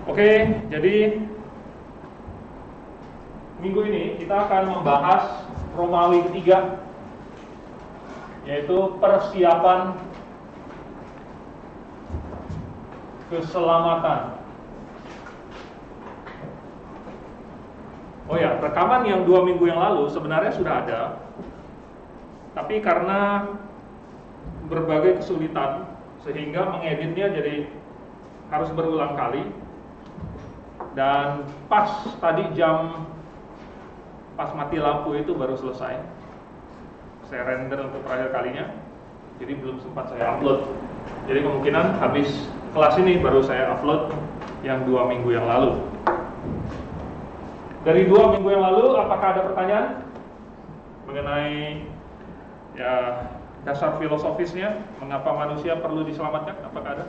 Oke, jadi minggu ini kita akan membahas Romawi ketiga, yaitu persiapan keselamatan. Oh ya, rekaman yang 2 minggu yang lalu sebenarnya sudah ada, tapi karena berbagai kesulitan sehingga mengeditnya jadi harus berulang kali. Dan pas tadi pas mati lampu itu baru selesai. Saya render untuk terakhir kalinya, jadi belum sempat saya upload. Jadi kemungkinan habis kelas ini baru saya upload yang 2 minggu yang lalu. Dari 2 minggu yang lalu, apakah ada pertanyaan mengenai ya dasar filosofisnya, mengapa manusia perlu diselamatkan? Apakah ada?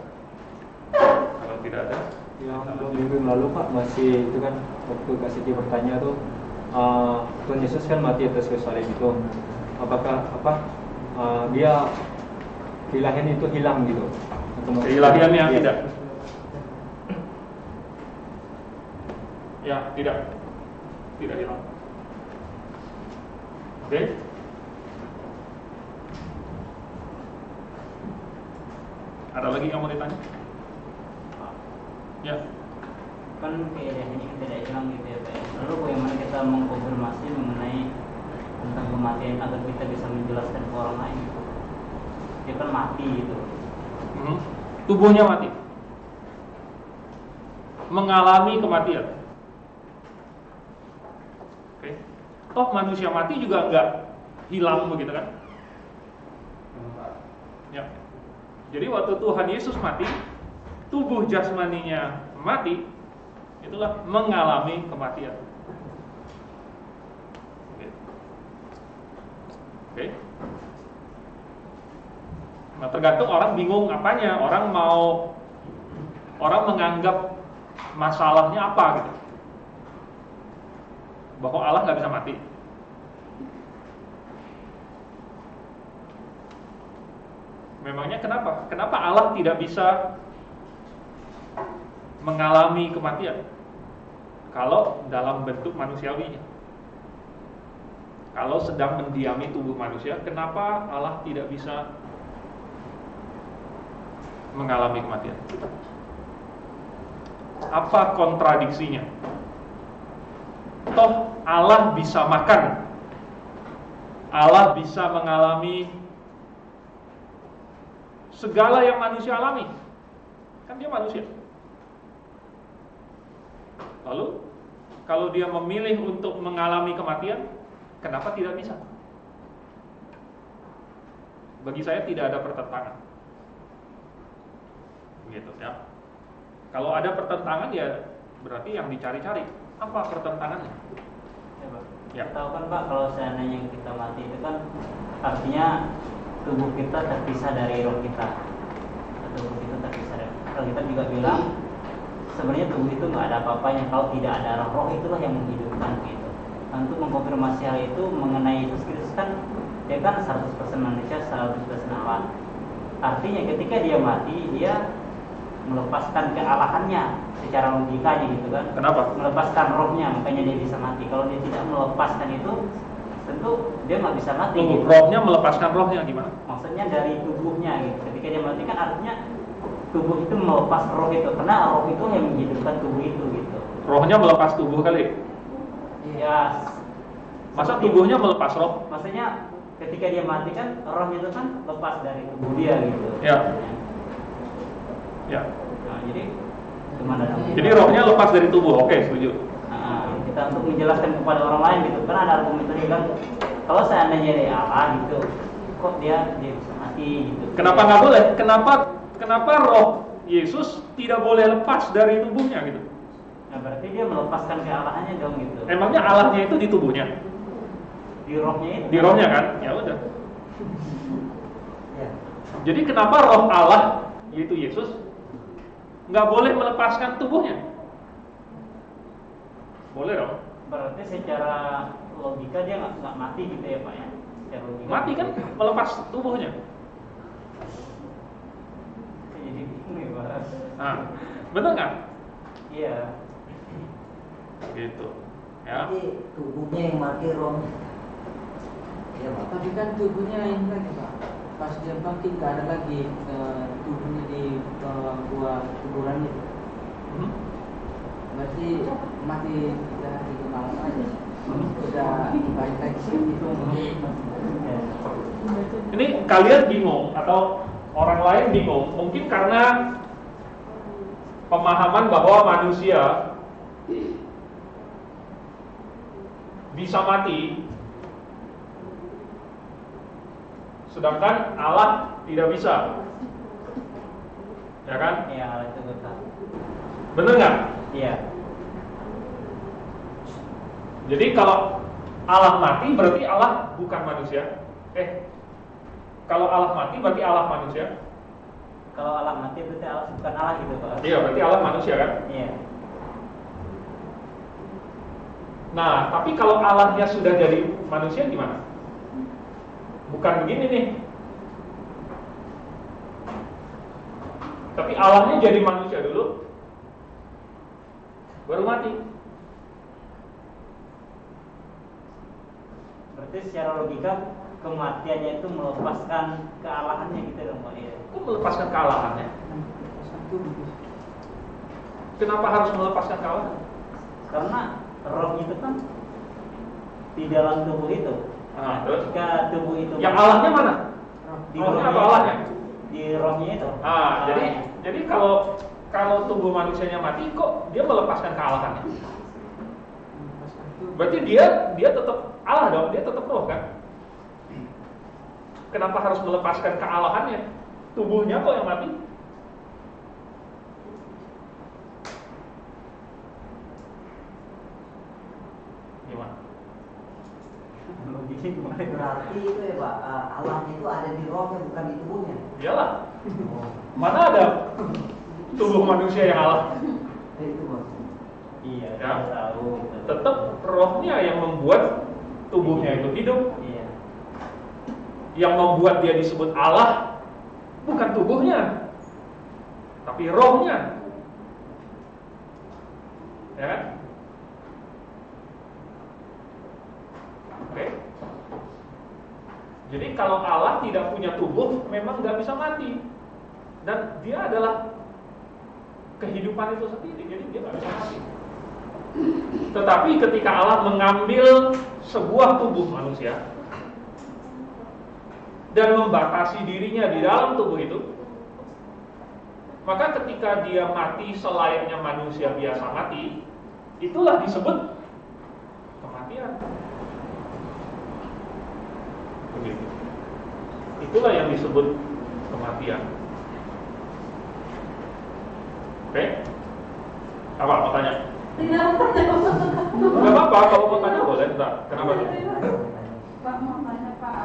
Kalau tidak ada, yang 2 minggu yang lalu Pak, masih itu kan waktu Kak Siti bertanya tuh, Tuhan Yesus kan mati atas kayu salib itu, apakah dia keilahian itu hilang gitu? Keilahiannya ya. Tidak. Ya, tidak hilang. Oke. Ada lagi yang mau ditanya? Ya. Kan keilahiannya ini tidak hilang gitu ya Pak. Lalu bagaimana kita mengkonfirmasi mengenai tentang kematian agar kita bisa menjelaskan ke orang lain? Dia kan mati gitu. Tubuhnya mati, mengalami kematian. Oke. Toh manusia mati juga enggak hilang begitu kan? Ya. Jadi waktu Tuhan Yesus mati, tubuh jasmaninya mati, itulah mengalami kematian. Oke. Nah, tergantung orang bingung apanya. Orang menganggap masalahnya apa gitu. Bahwa Allah nggak bisa mati. Memangnya kenapa? Kenapa Allah tidak bisa mengalami kematian kalau dalam bentuk manusiawinya? Kalau sedang mendiami tubuh manusia, kenapa Allah tidak bisa mengalami kematian? Apa kontradiksinya? Toh Allah bisa makan, Allah bisa mengalami segala yang manusia alami, kan dia manusia. Lalu kalau dia memilih untuk mengalami kematian, kenapa tidak bisa? Bagi saya tidak ada pertentangan. Begitu ya. Kalau ada pertentangan ya berarti yang dicari-cari. Apa pertentangannya? Ya. Tahu kan Pak, kalau seandainya kita mati itu kan artinya tubuh kita terpisah dari roh kita. Tubuh kita terpisah dari. Kalau kita juga bilang sebenarnya tubuh itu nggak ada apa-apanya kalau tidak ada roh, itulah yang menghidupkan gitu. Nah, untuk mengkonfirmasi hal itu mengenai Yesus Kristus kan dia kan 100% manusia, 100% Allah. Artinya ketika dia mati, dia melepaskan kealahannya secara logikanya gitu kan. Kenapa? Melepaskan rohnya, makanya dia bisa mati. Kalau dia tidak melepaskan itu, tentu dia nggak bisa mati. Gitu. Rohnya melepaskan rohnya gimana? Maksudnya dari tubuhnya gitu. Ketika dia mati kan artinya tubuh itu melepas roh itu, karena roh itu yang menghidupkan tubuh itu gitu. Rohnya melepas tubuh kali? Ya. Masa tubuhnya melepas roh? Maksudnya ketika dia mati kan rohnya itu kan lepas dari tubuh dia gitu. Ya. Ya. Nah, jadi gimana dong? Jadi rohnya lepas dari tubuh, oke, setuju. Nah, kita untuk menjelaskan kepada orang lain gitu, kan ada argumen tadi kan, kalau seandainya dia Allah gitu, kok dia bisa mati gitu. Kenapa nggak boleh? Kenapa roh Yesus tidak boleh lepas dari tubuhnya gitu? Nah, berarti dia melepaskan kealahannya dong gitu. Emangnya Allahnya itu di tubuhnya? Di rohnya itu. Di rohnya kan? Ya udah. Ya. Jadi kenapa roh Allah yaitu Yesus nggak boleh melepaskan tubuhnya? Boleh dong. Berarti secara logika dia nggak mati gitu ya Pak ya? Secara logika. Mati kan melepas tubuhnya. Jadi bingung ya Pak. Nah, benar nggak? Iya. Gitu. Ya. Jadi tubuhnya yang mati, roh. Ya Pak. Tapi kan tubuhnya ini lagi Pak. Pas dia bangkit nggak ada lagi tubuhnya di buah kuburan itu. Berarti mati dari kepala aja. Sudah balik lagi itu. Ini kalian bingung atau orang lain bingung, mungkin karena pemahaman bahwa manusia bisa mati, sedangkan Allah tidak bisa, ya kan? Iya, Allah itu betul. Bener nggak? Iya. Jadi kalau Allah mati berarti Allah bukan manusia. Kalau Allah mati berarti Allah manusia. Kalau Allah mati berarti Allah bukan Allah gitu Pak. Iya, berarti Allah manusia kan? Iya. Nah, tapi kalau Allahnya sudah jadi manusia gimana? Bukan begini nih. Tapi Allahnya jadi manusia dulu, baru mati. Berarti secara logika kematiannya itu melepaskan kealahannya gitu dong Pak. Iya. Kok melepaskan kealahannya? Kenapa harus melepaskan kealahan? Karena roh itu kan di dalam tubuh itu. Nah, terus? Jika tubuh itu Yang Allahnya mana? di Rohnya rohnya atau Allahnya? Di rohnya itu. Jadi kalau tubuh manusianya mati, kok dia melepaskan kealahannya? Berarti dia tetap Allah dong, dia tetap roh kan? Kenapa harus melepaskan kealahannya? Tubuhnya kok yang mati? Gimana? Logiknya gimana itu? Berarti itu ya Pak, Allahnya itu ada di rohnya bukan di tubuhnya. Iyalah. Mana ada tubuh manusia yang Allah? Itu Bos. Iya, Ya. saya tahu. Gitu. Tetap rohnya yang membuat tubuhnya itu hidup. Iya. Yang membuat dia disebut Allah bukan tubuhnya, tapi rohnya. Ya kan? Oke. Jadi kalau Allah tidak punya tubuh, memang nggak bisa mati. Dan dia adalah kehidupan itu sendiri, jadi dia nggak bisa mati. Tetapi ketika Allah mengambil sebuah tubuh manusia dan membatasi dirinya di dalam tubuh itu, maka ketika dia mati selayaknya manusia biasa mati, itulah disebut kematian. Begitu. Itulah yang disebut kematian. Oke? Apa mau tanya? Tidak. Gak apa-apa, kalau mau tanya boleh. Enggak. Kenapa tuh? Pak, mau tanya Pak,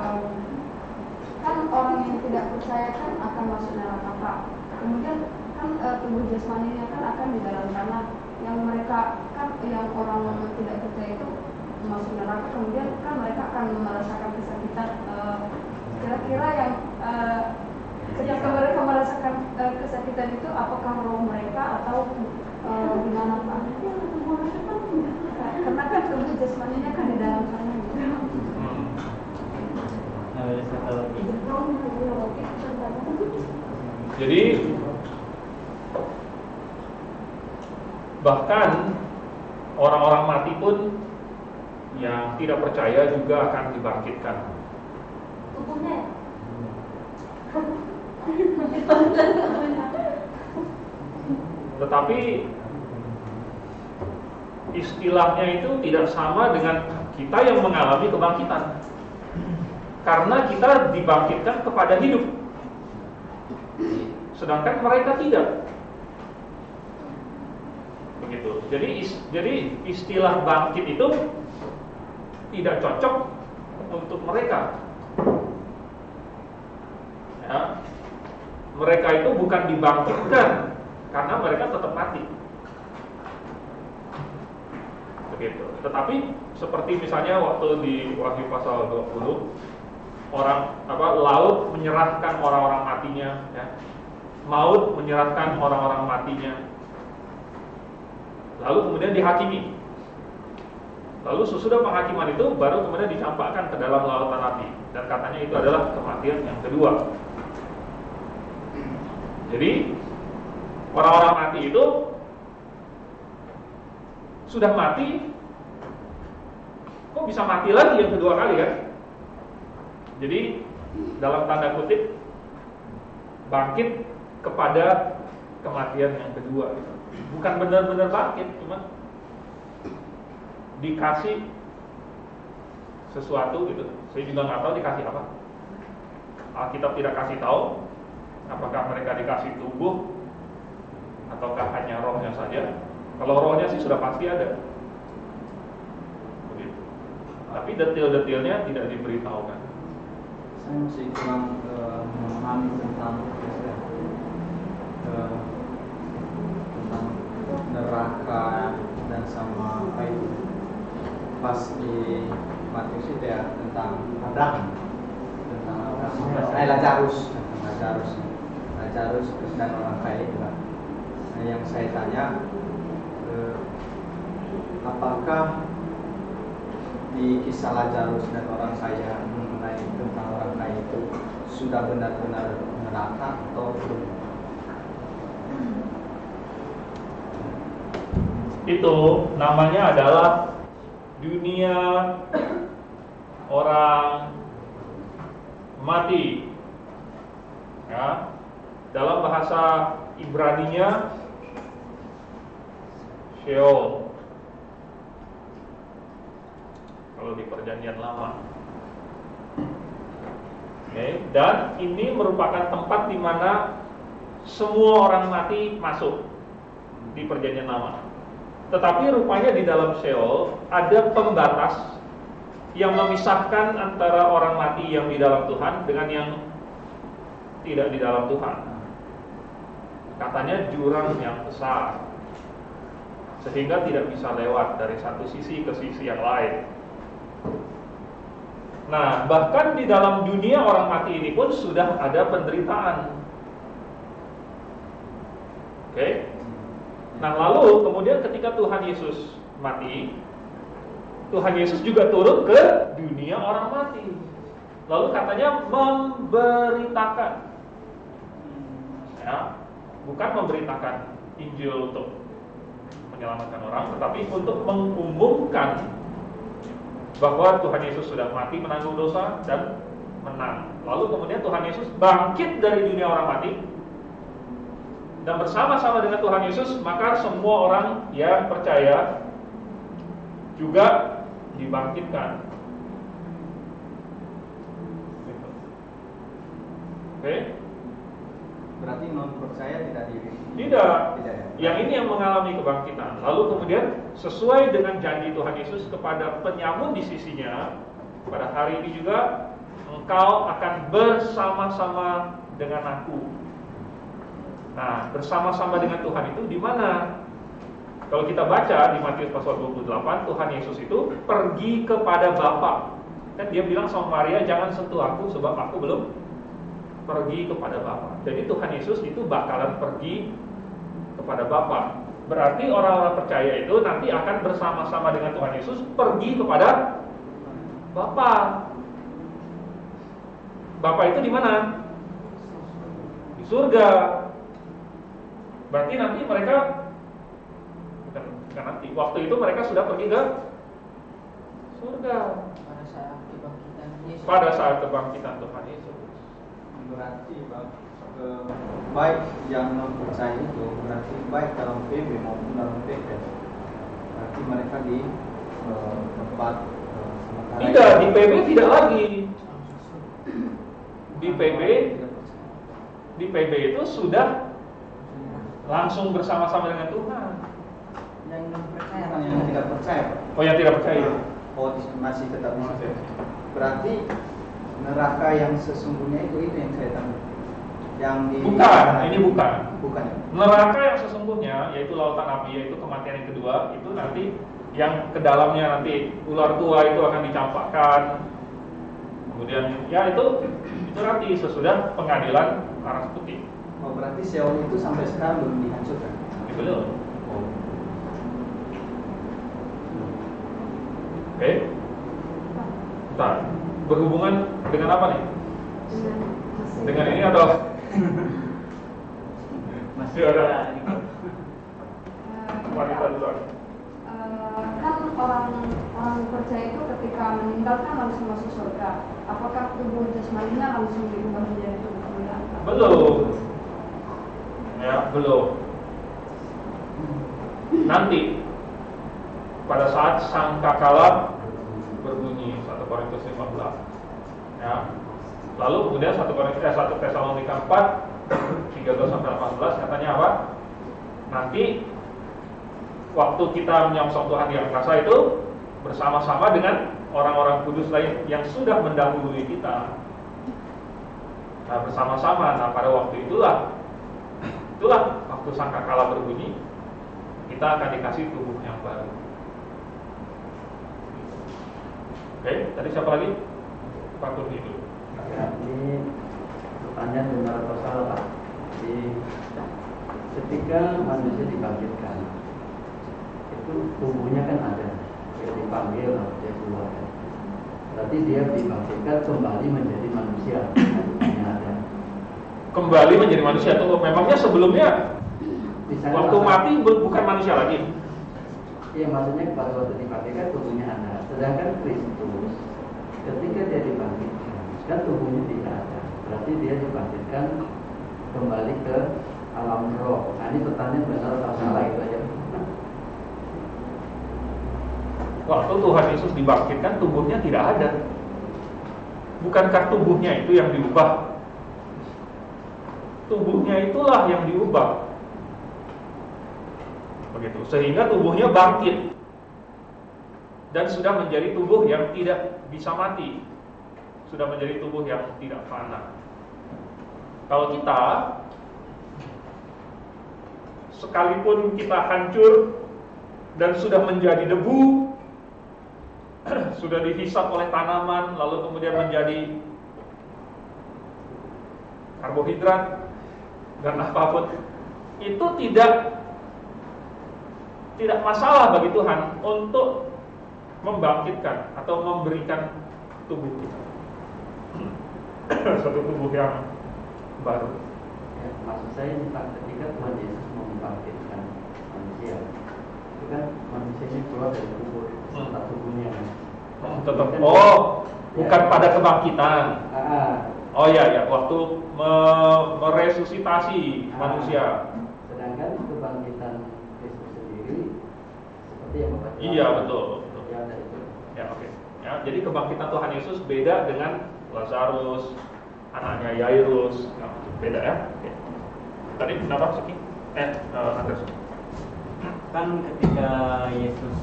kan orang yang tidak percaya kan akan masuk neraka Pak. Kemudian kan tubuh jasmaninya kan akan di dalam sana. Yang mereka kan yang orang tidak percaya itu masuk neraka, kemudian kan mereka akan merasakan kesakitan. Kira-kira yang ketika mereka merasakan kesakitan itu, apakah roh mereka atau gimana Pak? Karena kan tubuh jasmaninya kan di dalam sana gitu. Nah, boleh saya tahu. Jadi bahkan orang-orang mati pun yang tidak percaya juga akan dibangkitkan. Tubuhnya Tetapi istilahnya itu tidak sama dengan kita yang mengalami kebangkitan. Karena kita dibangkitkan kepada hidup, sedangkan mereka tidak. Begitu. Jadi istilah bangkit itu tidak cocok untuk mereka. Ya. Mereka itu bukan dibangkitkan karena mereka tetap mati. Begitu. Tetapi seperti misalnya waktu di Wahyu pasal 20, laut menyerahkan orang-orang matinya, ya. Maut menyerahkan orang-orang matinya. lalu kemudian dihakimi. Lalu sesudah penghakiman itu baru kemudian dicampakkan ke dalam lautan api, dan katanya itu adalah kematian yang kedua. Jadi orang-orang mati itu sudah mati, kok bisa mati lagi yang kedua kali kan? Jadi dalam tanda kutip bangkit kepada kematian yang kedua gitu. Bukan benar-benar bangkit, cuma dikasih sesuatu gitu. Saya juga nggak tahu dikasih apa. Alkitab tidak kasih tahu apakah mereka dikasih tubuh ataukah hanya rohnya saja. Kalau rohnya sih sudah pasti ada. Begitu. Tapi detail-detailnya tidak diberitahukan. Saya masih kurang memahami tentang neraka dan sama apa itu. Pas di Matius itu ya tentang Abraham, Lazarus dan orang kaya itu kan. Nah, yang saya tanya, apakah di kisah Lazarus dan orang kaya mengenai tentang orang kaya itu sudah benar-benar neraka atau belum? Itu namanya adalah dunia orang mati. Ya. Dalam bahasa Ibraninya Sheol. Kalau di perjanjian lama. Oke, dan ini merupakan tempat di mana semua orang mati masuk di perjanjian lama. Tetapi rupanya di dalam Sheol ada pembatas yang memisahkan antara orang mati yang di dalam Tuhan dengan yang tidak di dalam Tuhan. Katanya jurang yang besar, sehingga tidak bisa lewat dari satu sisi ke sisi yang lain. Nah, bahkan di dalam dunia orang mati ini pun sudah ada penderitaan. Oke? Nah, lalu kemudian ketika Tuhan Yesus mati, Tuhan Yesus juga turun ke dunia orang mati. Lalu katanya memberitakan, ya, bukan memberitakan Injil untuk menyelamatkan orang, tetapi untuk mengumumkan bahwa Tuhan Yesus sudah mati menanggung dosa dan menang. Lalu kemudian Tuhan Yesus bangkit dari dunia orang mati, dan bersama-sama dengan Tuhan Yesus, maka semua orang yang percaya juga dibangkitkan. Oke? Berarti non percaya tidak Tidak. Tidak ya? Yang ini yang mengalami kebangkitan. Lalu kemudian sesuai dengan janji Tuhan Yesus kepada penyamun di sisinya, pada hari ini juga engkau akan bersama-sama dengan aku. Nah, bersama-sama dengan Tuhan itu di mana? Kalau kita baca di Matius pasal 28, Tuhan Yesus itu pergi kepada Bapa. Kan dia bilang sama Maria, jangan sentuh aku sebab aku belum pergi kepada Bapa. Jadi Tuhan Yesus itu bakalan pergi kepada Bapa. Berarti orang-orang percaya itu nanti akan bersama-sama dengan Tuhan Yesus pergi kepada Bapa. Bapa itu di mana? Di surga. Berarti nanti mereka bukan nanti, waktu itu mereka sudah pergi ke surga pada saat kebangkitan Yesus. pada saat kebangkitan Tuhan Yesus. Berarti baik yang non percaya itu berarti baik dalam PB maupun dalam PP. Berarti mereka di tempat sementara. Tidak, di PB tidak lagi. Di PB itu sudah langsung bersama-sama dengan Tuhan. Yang non percaya, Yang tidak percaya. Oh, yang tidak percaya. Oh, masih tetap di situ. Berarti neraka yang sesungguhnya itu yang saya tahu. Yang di Bukan, ini bukan. Bukan. Neraka yang sesungguhnya, yaitu lautan api, yaitu kematian yang kedua, itu nanti yang ke dalamnya nanti ular tua itu akan dicampakkan. Kemudian ya itu nanti sesudah pengadilan paras putih. Oh, berarti Sheol itu sampai sekarang belum dihancurkan. Belum. berhubungan dengan apa nih? Dengan masih- Dengan ini atau Masih Ya, ada. ada wanita duluan? Kan orang percaya itu ketika meninggal kan langsung masuk surga. Apakah tubuh jasmaninya langsung diubah menjadi tubuh neraka? Belum. Ya, belum. Nanti pada saat sangkakala berbunyi 1 Korintus 15. Ya. Lalu kemudian 1 Tesalonika 4 13-18 katanya apa? Nanti waktu kita menyongsong Tuhan yang kuasa itu bersama-sama dengan orang-orang kudus lain yang sudah mendahului kita. Nah, bersama-sama. Nah, pada waktu itulah waktu sangkakala berbunyi, kita akan dikasih tubuh yang baru. Oke, tadi siapa lagi? Pak Kurni dulu. Ya, ini pertanyaan benar atau salah Pak. Jadi ketika manusia dibangkitkan, itu tubuhnya kan ada, dia dipanggil atau dia keluar. Berarti dia dibangkitkan kembali menjadi manusia, tubuhnya ada. Kembali menjadi manusia tuh memangnya sebelumnya Misalnya waktu mati bukan manusia lagi. Iya, maksudnya pada waktu dibangkitkan tubuhnya ada. Sedangkan Kristus ketika dia dibangkitkan, kan tubuhnya tidak ada. Berarti dia dibangkitkan kembali ke alam roh. Nah, ini pertanyaan benar atau salah itu aja. Waktu Tuhan Yesus dibangkitkan tubuhnya tidak ada. Bukankah tubuhnya itu yang diubah? Tubuhnya itulah yang diubah. Begitu. Sehingga tubuhnya bangkit dan sudah menjadi tubuh yang tidak bisa mati. Sudah menjadi tubuh yang tidak fana. Kalau kita sekalipun kita hancur dan sudah menjadi debu, sudah dihisap oleh tanaman, lalu kemudian menjadi karbohidrat dan apapun, itu tidak masalah bagi Tuhan untuk membangkitkan atau memberikan tubuh kita satu tubuh yang baru. Ya, maksud saya ini Pak, ketika Tuhan Yesus mau membangkitkan manusia, itu kan manusia ini keluar dari kubur, serta tubuhnya. Tetap. Kan- Bukan ya. pada kebangkitan. Ah, Oh ya, waktu meresusitasi manusia. sedangkan kebangkitan Kristus sendiri seperti yang Bapak jelaskan. Iya, betul. Ya, ada itu. Ya, oke. Ya, jadi kebangkitan Tuhan Yesus beda dengan Lazarus, anaknya Yairus. Nah, beda ya. Oke. Tadi kenapa Seki? Andres. Kan ketika Yesus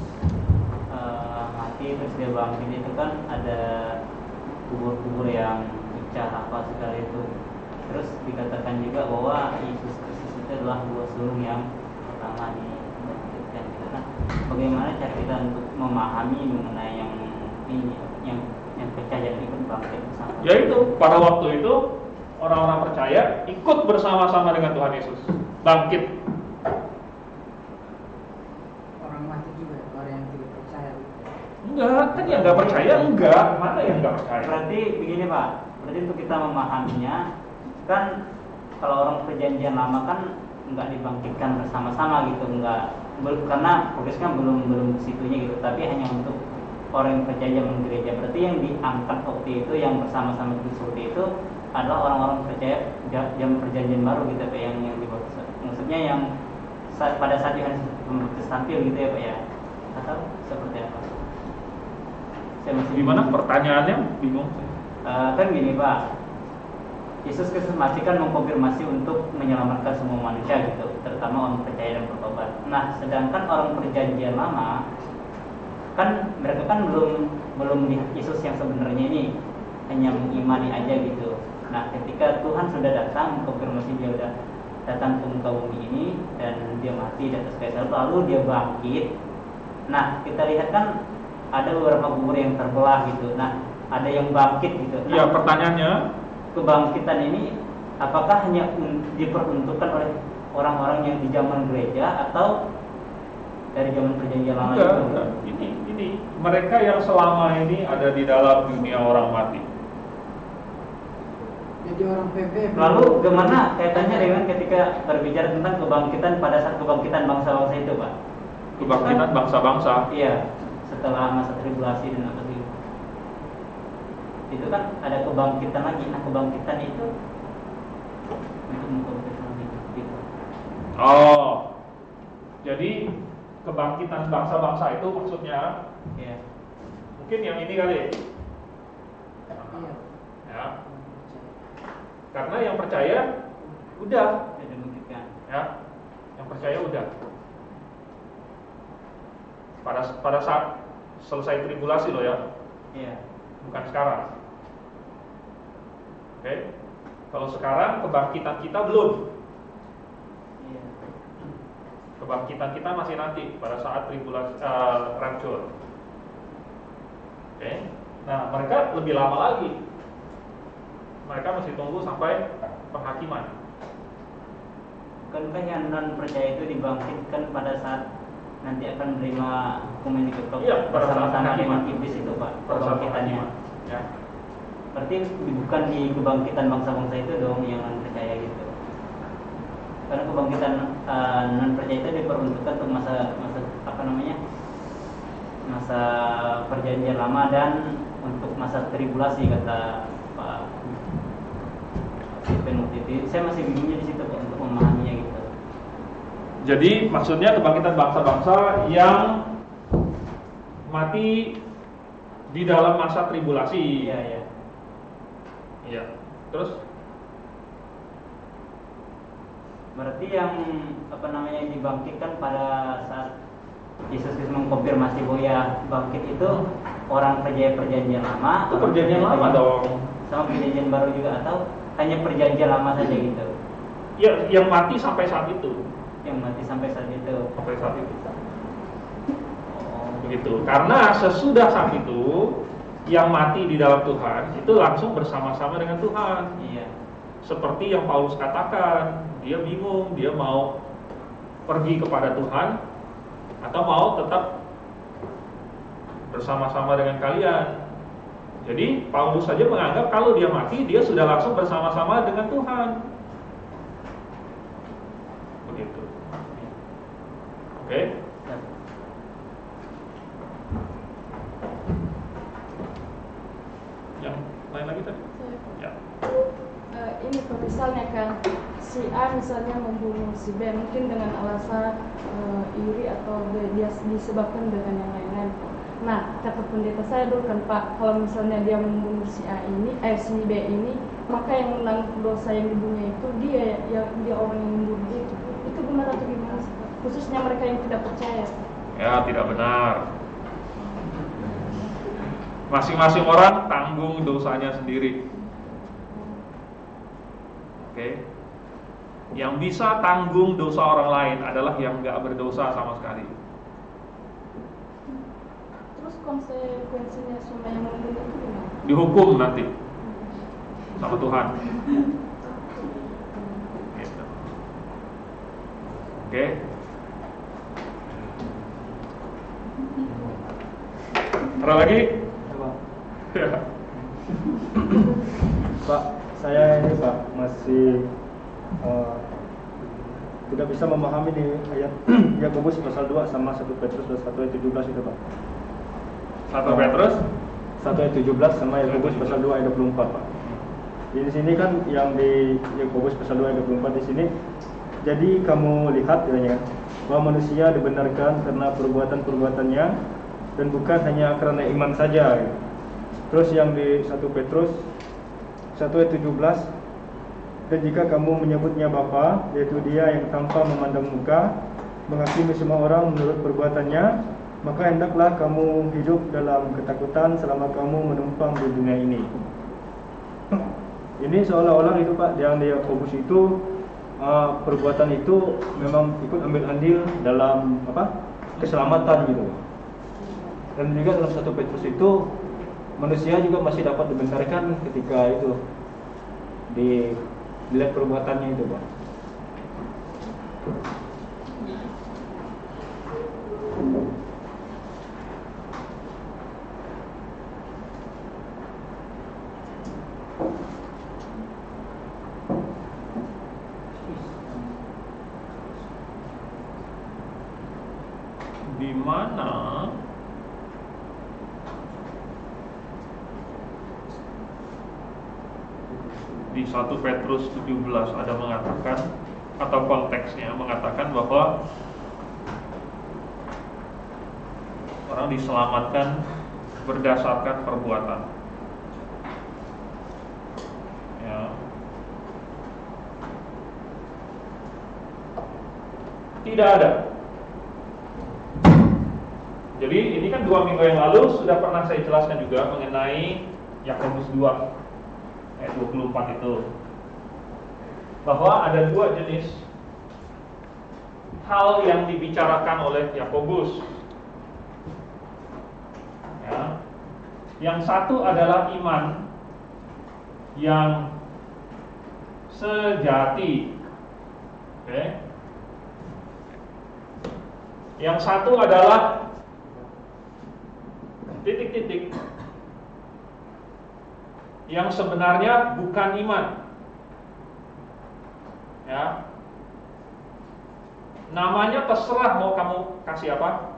mati terus dia bangkit itu kan ada kubur-kubur yang pecah apa segala itu. Terus dikatakan juga bahwa Yesus Kristus itu adalah buah sulung yang pertama dibangkitkan. Nah, bagaimana cara kita untuk memahami mengenai yang ini, yang pecah jadi ikut bangkit bersama? Yaitu pada waktu itu orang-orang percaya ikut bersama-sama dengan Tuhan Yesus bangkit. Orang mati juga, orang yang tidak percaya. Enggak, kan yang nggak percaya enggak. Mana yang nggak percaya? Berarti begini Pak, berarti untuk kita memahaminya kan kalau orang perjanjian lama kan nggak dibangkitkan bersama-sama gitu, karena progresnya belum ke situnya gitu, tapi hanya untuk orang yang percaya zaman gereja. Berarti yang diangkat waktu itu yang bersama-sama seperti itu adalah orang-orang percaya zaman perjanjian baru gitu Pak, yang dibaptis. Maksudnya yang pada saat Yohanes Pembaptis tampil gitu ya Pak ya, atau seperti apa? Saya masih Gimana pertanyaannya? Bingung. kan gini Pak, Yesus Kristus mati kan mengkonfirmasi untuk menyelamatkan semua manusia gitu, terutama orang percaya dan bertobat. Nah, sedangkan orang perjanjian lama kan mereka kan belum di Yesus yang sebenarnya ini, hanya mengimani aja gitu. Nah, ketika Tuhan sudah datang mengkonfirmasi dia udah datang ke muka bumi ini dan dia mati di atas kayu salib, lalu dia bangkit. Nah, kita lihat kan ada beberapa kubur yang terbelah gitu. Nah, ada yang bangkit gitu. Nah, Ya, pertanyaannya kebangkitan ini apakah hanya diperuntukkan oleh orang-orang yang di zaman gereja atau dari zaman perjanjian lama enggak, itu? enggak. Ini ini mereka yang selama ini ada di dalam dunia orang mati. Jadi orang PP. Lalu gimana kaitannya dengan ketika berbicara tentang kebangkitan pada saat kebangkitan bangsa-bangsa itu, Pak? Kebangkitan bangsa-bangsa. Iya, setelah masa tribulasi dan apa gitu. Itu kan ada kebangkitan lagi. Nah, kebangkitan itu untuk membangkitkan lagi gitu. Oh, jadi kebangkitan bangsa-bangsa itu maksudnya Iya. mungkin yang ini kali. Iya. Ya. Karena yang percaya udah, Sudah dibangkitkan. ya. Yang percaya udah. Pada saat selesai tribulasi loh ya, Iya. bukan sekarang. Oke. Kalau sekarang kebangkitan kita belum. Iya. Kebangkitan kita masih nanti pada saat tribulasi rapture. Oke. Nah, mereka lebih lama lagi. Mereka masih tunggu sampai penghakiman. Bukankah yang non percaya itu dibangkitkan pada saat nanti akan menerima hukuman di kekal Iya, pada saat bersama-sama penghakiman. dengan iblis itu, Pak? Pada saat Kebangkitannya. penghakiman, ya. Berarti bukan di kebangkitan bangsa-bangsa itu dong yang non percaya gitu. Karena kebangkitan non percaya itu diperuntukkan untuk masa apa namanya? Masa perjanjian lama dan untuk masa tribulasi kata Pak Penukti. Saya masih bingungnya di situ, Pak, untuk memahaminya gitu. Jadi maksudnya kebangkitan bangsa-bangsa yang mati di dalam masa tribulasi. Iya, iya. Iya. Terus Berarti yang apa namanya yang dibangkitkan pada saat Yesus Kristus mengkonfirmasi bahwa ya bangkit itu orang percaya perjanjian lama. itu perjanjian lama dong. Sama perjanjian baru juga atau hanya perjanjian lama saja gitu? Ya, yang mati sampai saat itu. Yang mati sampai saat itu. Sampai saat itu. Oh, Begitu. Karena sesudah saat itu yang mati di dalam Tuhan itu langsung bersama-sama dengan Tuhan. iya. Seperti yang Paulus katakan, dia bingung, dia mau pergi kepada Tuhan atau mau tetap bersama-sama dengan kalian. Jadi Paulus saja menganggap kalau dia mati, dia sudah langsung bersama-sama dengan Tuhan. Begitu. Oke? Yang lain lagi tadi? Ya. Ini kalau misalnya kan si A misalnya membunuh si B mungkin dengan alasan iri atau dia disebabkan dengan yang lain-lain. Nah, kata pendeta saya dulu kan Pak, kalau misalnya dia membunuh si A ini, si B ini, maka yang menanggung dosa yang dibunuhnya itu dia orang yang membunuh itu. Itu benar atau gimana sih Pak? Khususnya mereka yang tidak percaya. Ya, tidak benar. Masing-masing orang tanggung dosanya sendiri. Oke. Yang bisa tanggung dosa orang lain adalah yang nggak berdosa sama sekali. Terus konsekuensinya semua yang membunuh itu gimana? Dihukum nanti sama Tuhan. Gitu. Oke. Ada lagi? Ya. Pak, saya ini Pak masih tidak bisa memahami di ayat Yakobus pasal 2 sama 1 Petrus 1 ayat 17 itu Pak. 1 Petrus 1 ayat 17 sama Yakobus pasal 2 ayat 24 Pak. Di sini kan yang di Yakobus pasal 2 ayat 24 di sini, jadi kamu lihat ya bahwa manusia dibenarkan karena perbuatan-perbuatannya dan bukan hanya karena iman saja. Terus yang di 1 Petrus 1 ayat 17, dan jika kamu menyebutnya Bapa, yaitu Dia yang tanpa memandang muka menghakimi semua orang menurut perbuatannya, maka hendaklah kamu hidup dalam ketakutan selama kamu menumpang di dunia ini. Ini seolah-olah itu Pak, yang di Yakobus itu perbuatan itu memang ikut ambil andil dalam keselamatan gitu. Dan juga dalam 1 Petrus itu manusia juga masih dapat dibenarkan ketika itu dilihat perbuatannya itu Pak. di mana di 1 Petrus 17 ada mengatakan, atau konteksnya mengatakan bahwa orang diselamatkan berdasarkan perbuatan. Ya. Tidak ada. Jadi ini kan 2 minggu yang lalu sudah pernah saya jelaskan juga mengenai Yakobus 2 ayat 24 itu, bahwa ada 2 jenis hal yang dibicarakan oleh Yakobus. Ya. Yang satu adalah iman yang sejati. Oke. Yang satu adalah titik-titik yang sebenarnya bukan iman. Ya. Namanya terserah mau kamu kasih apa.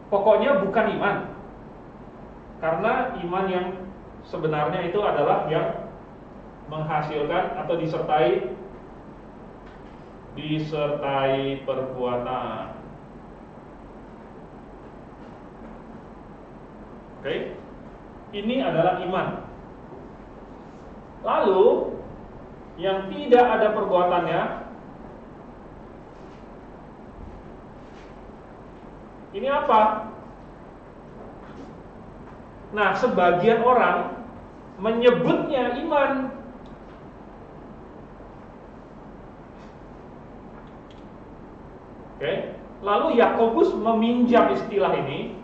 Pokoknya bukan iman. Karena iman yang sebenarnya itu adalah yang menghasilkan atau disertai perbuatan. Oke. Ini adalah iman. Lalu yang tidak ada perbuatannya, ini apa? Nah, sebagian orang menyebutnya iman. Oke. Lalu Yakobus meminjam istilah ini,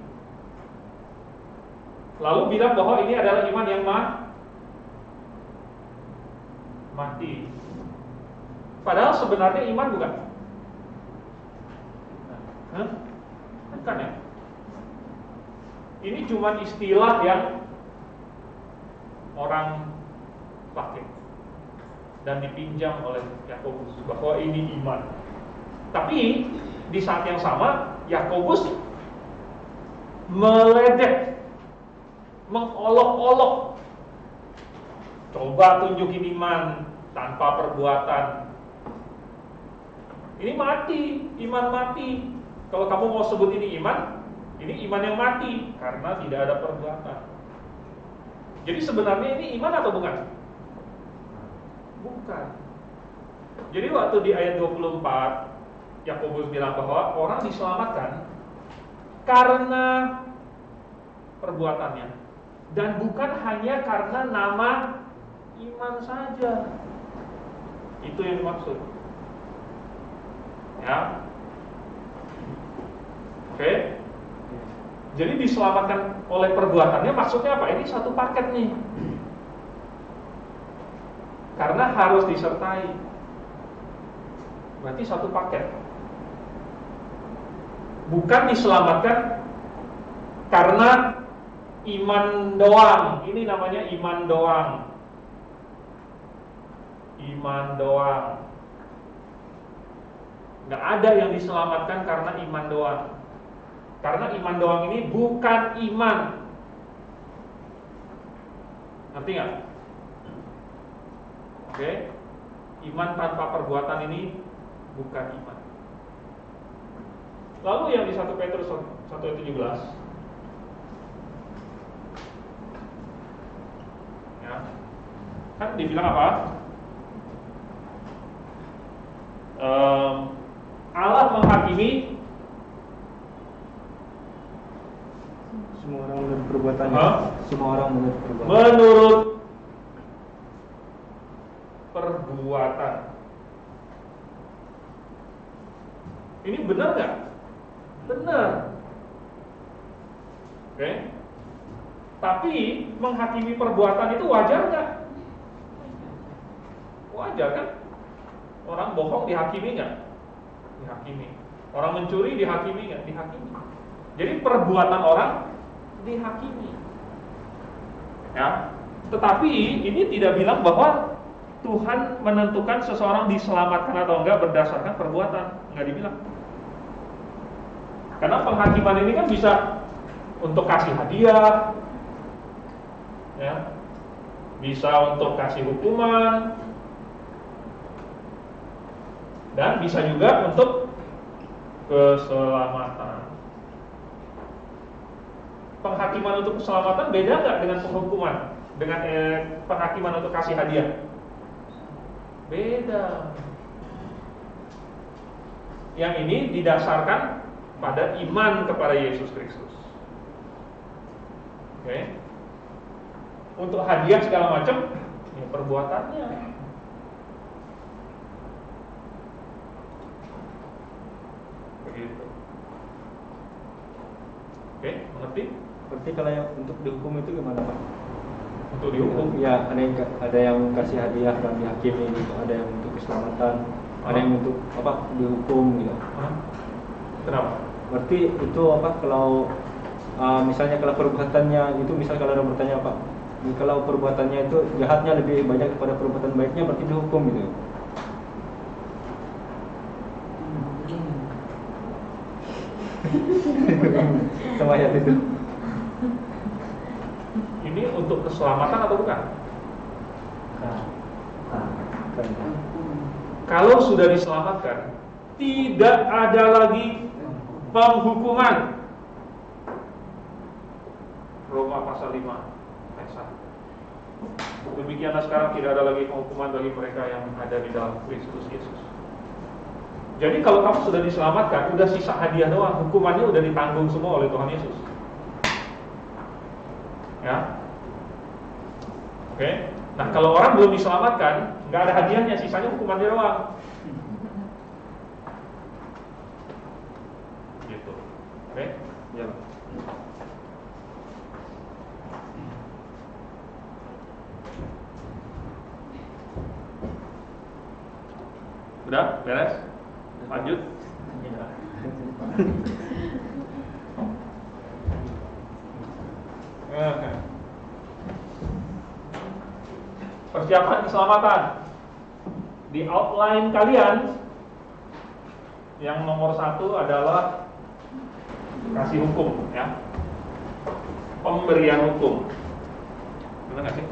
lalu bilang bahwa ini adalah iman yang mati. Padahal sebenarnya iman bukan? Bukan ya? Ini cuma istilah yang orang pakai dan dipinjam oleh Yakobus bahwa ini iman. Tapi di saat yang sama Yakobus meledek, mengolok-olok, coba tunjukin iman tanpa perbuatan. Ini mati, iman mati. Kalau kamu mau sebut ini iman yang mati karena tidak ada perbuatan. Jadi sebenarnya ini iman atau bukan? Bukan. Jadi waktu di ayat 24 Yakobus bilang bahwa orang diselamatkan karena perbuatannya dan bukan hanya karena nama iman saja. Itu yang dimaksud. Ya. Oke. Jadi diselamatkan oleh perbuatannya maksudnya apa? Ini satu paket nih. Karena harus disertai. Berarti satu paket. Bukan diselamatkan karena iman doang. Ini namanya iman doang. Iman doang. Nggak ada yang diselamatkan karena iman doang. Karena iman doang ini bukan iman. Ngerti nggak? Oke. Iman tanpa perbuatan ini bukan iman. Lalu yang di 1 Petrus 1:17, ya, kan dibilang apa? Allah menghakimi semua orang menurut perbuatannya. Semua orang menurut perbuatan. Menurut perbuatan. Ini benar nggak? Benar. Oke. Tapi menghakimi perbuatan itu wajar nggak? Wajar kan? Orang bohong dihakimi nggak? Dihakimi. Orang mencuri dihakimi nggak? Dihakimi. Jadi perbuatan orang dihakimi. Ya. Tetapi ini tidak bilang bahwa Tuhan menentukan seseorang diselamatkan atau enggak berdasarkan perbuatan. Enggak dibilang. Karena penghakiman ini kan bisa untuk kasih hadiah, ya, bisa untuk kasih hukuman, dan bisa juga untuk keselamatan. Penghakiman untuk keselamatan beda nggak dengan penghukuman? Dengan penghakiman untuk kasih hadiah? Beda. Yang ini didasarkan pada iman kepada Yesus Kristus. Oke. Untuk hadiah segala macam, ya perbuatannya. Begitu. Oke, mengerti? Berarti kalau yang untuk dihukum itu gimana Pak? Untuk dihukum? Ya, ada yang kasih hadiah dan dihakimi gitu, ada yang untuk keselamatan, ada yang untuk apa dihukum gitu. Kenapa? Berarti itu apa kalau misalnya kalau perbuatannya itu, misal kalau ada bertanya Pak, kalau perbuatannya itu jahatnya lebih banyak daripada perbuatan baiknya, berarti dihukum gitu. Sama ayat itu. Ini untuk keselamatan atau bukan? Kalau sudah diselamatkan, tidak ada lagi penghukuman. Roma pasal 5 ayat 1. Demikianlah sekarang tidak ada lagi penghukuman bagi mereka yang ada di dalam Kristus Yesus. Jadi kalau kamu sudah diselamatkan, udah sisa hadiah doang, hukumannya udah ditanggung semua oleh Tuhan Yesus. Ya. Oke. Nah, kalau orang belum diselamatkan, nggak ada hadiahnya, sisanya hukumannya doang. Gitu. Oke? Ya. Udah? Beres? Lanjut. Persiapan keselamatan. Di outline kalian, yang nomor 1 adalah kasih hukum, ya. Pemberian hukum. Benar nggak sih?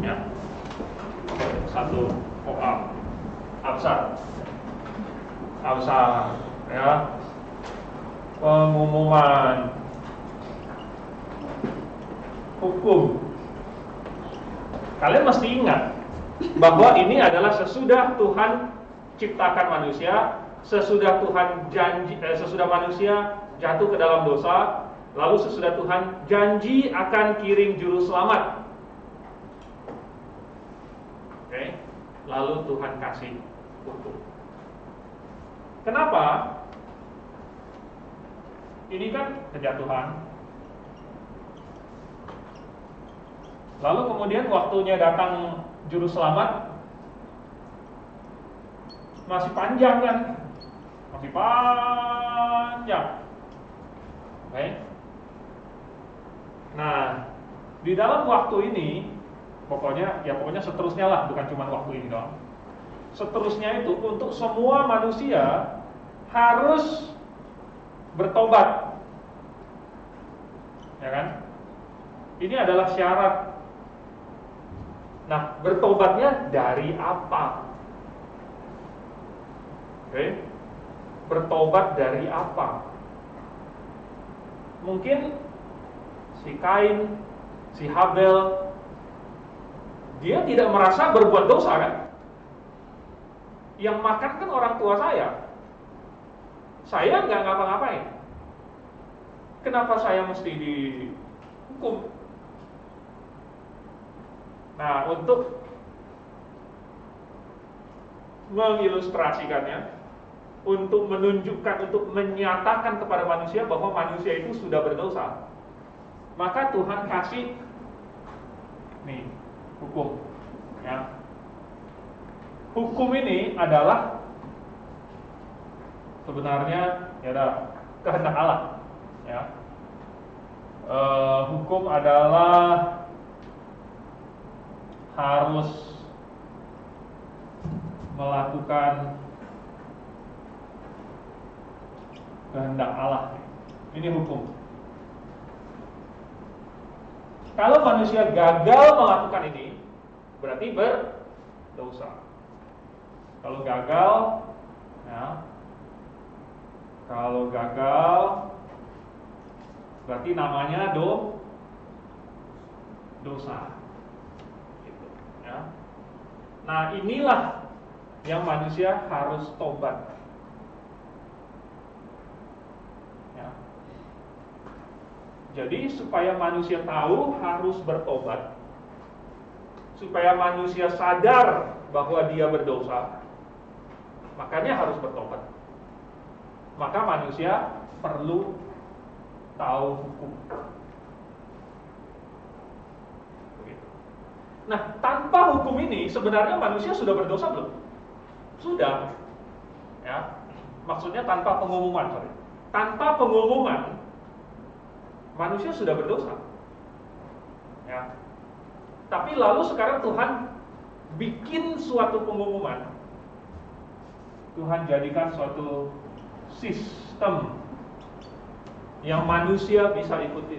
Ya. 1 absar, ya. Pengumuman hukum. Kalian mesti ingat bahwa ini adalah sesudah Tuhan ciptakan manusia, sesudah manusia jatuh ke dalam dosa, lalu sesudah Tuhan janji akan kirim juru selamat. Oke, lalu Tuhan kasih hukum. Kenapa? Ini kan kejatuhan. Lalu kemudian waktunya datang juru selamat, masih panjang kan? Masih panjang. Oke. Nah, di dalam waktu ini, pokoknya seterusnya lah, bukan cuma waktu ini doang. Seterusnya itu untuk semua manusia harus bertobat. Ya kan? Ini adalah syarat. Nah, bertobatnya dari apa? Oke. Bertobat dari apa? Mungkin si Kain, si Habel, dia tidak merasa berbuat dosa kan? Yang makan kan orang tua saya. Saya nggak ngapa-ngapain. Kenapa saya mesti dihukum? Nah, untuk mengilustrasikannya, untuk menunjukkan, untuk menyatakan kepada manusia bahwa manusia itu sudah berdosa, maka Tuhan kasih nih hukum. Ya. Hukum ini adalah sebenarnya kehendak Allah. Ya. Hukum adalah harus melakukan kehendak Allah. Ini hukum. Kalau manusia gagal melakukan ini, berarti berdosa. Kalau gagal, ya, kalau gagal, berarti namanya dosa. Gitu, ya. Nah, inilah yang manusia harus tobat. Ya. Jadi supaya manusia tahu harus bertobat, supaya manusia sadar bahwa dia berdosa, makanya harus bertobat. Maka manusia perlu tahu hukum. Nah, tanpa hukum ini sebenarnya manusia sudah berdosa belum? Sudah. Ya. Maksudnya tanpa pengumuman, sorry. Tanpa pengumuman manusia sudah berdosa. Ya. Tapi lalu sekarang Tuhan bikin suatu pengumuman. Tuhan jadikan suatu sistem yang manusia bisa ikuti,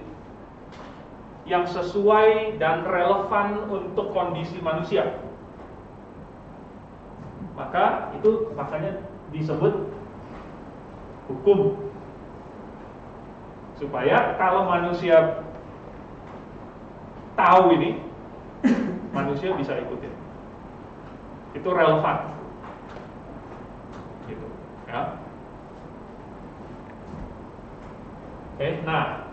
yang sesuai dan relevan untuk kondisi manusia. Maka itu makanya disebut hukum. Supaya kalau manusia tahu ini, manusia bisa ikutin. Itu relevan. Gitu, ya. Oke, nah,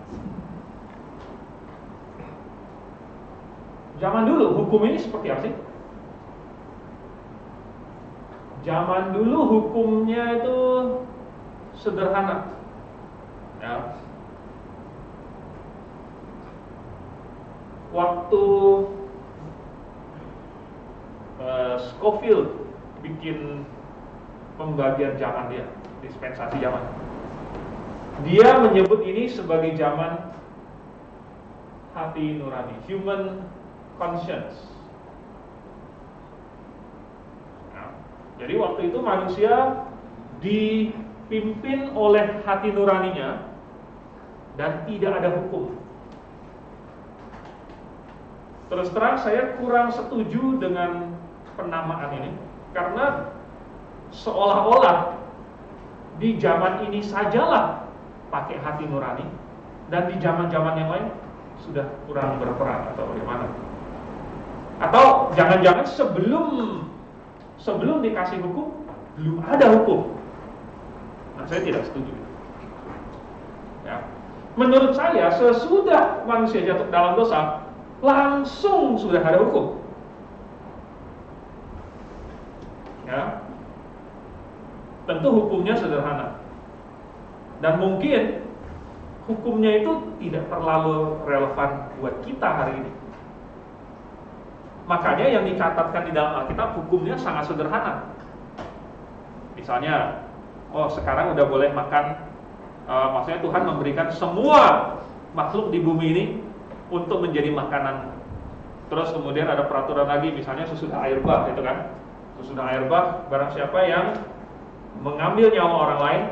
zaman dulu hukum ini seperti apa sih? Zaman dulu hukumnya itu sederhana, ya. Waktu Scofield bikin pembagian zaman dia, dispensasi zaman, dia menyebut ini sebagai zaman hati nurani, human conscience. Nah, jadi waktu itu manusia dipimpin oleh hati nuraninya dan tidak ada hukum. Terus terang saya kurang setuju dengan penamaan ini, karena seolah-olah di zaman ini sajalah pakai hati nurani, dan di zaman-zaman yang lain sudah kurang berperan atau bagaimana? Atau jangan-jangan sebelum dikasih hukum belum ada hukum? Nah, saya tidak setuju. Ya. Menurut saya sesudah manusia jatuh dalam dosa langsung sudah ada hukum. Ya. Tentu hukumnya sederhana. Dan mungkin hukumnya itu tidak terlalu relevan buat kita hari ini. Makanya yang dicatatkan di dalam Alkitab hukumnya sangat sederhana. Misalnya, sekarang udah boleh makan, maksudnya Tuhan memberikan semua makhluk di bumi ini untuk menjadi makanan. Terus kemudian ada peraturan lagi, misalnya sesudah air bah, itu kan. Sesudah air bah, barang siapa yang mengambil nyawa orang lain,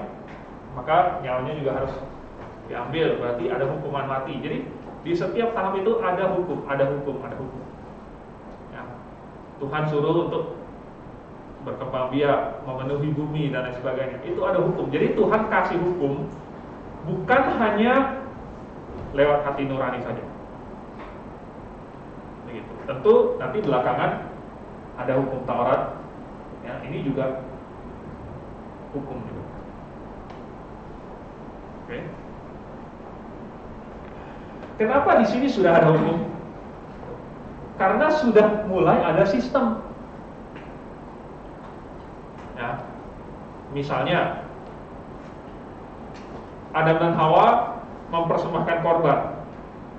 maka nyawanya juga harus diambil, berarti ada hukuman mati. Jadi di setiap tahap itu ada hukum. Ya. Tuhan suruh untuk berkembang biak, memenuhi bumi dan lain sebagainya. Itu ada hukum. Jadi Tuhan kasih hukum bukan hanya lewat hati nurani saja. Begitu. Tentu nanti belakangan ada hukum Taurat. Ya, ini juga hukum juga. Oke. Kenapa di sini sudah ada hukum? Karena sudah mulai ada sistem. Ya. Misalnya Adam dan Hawa mempersembahkan korban,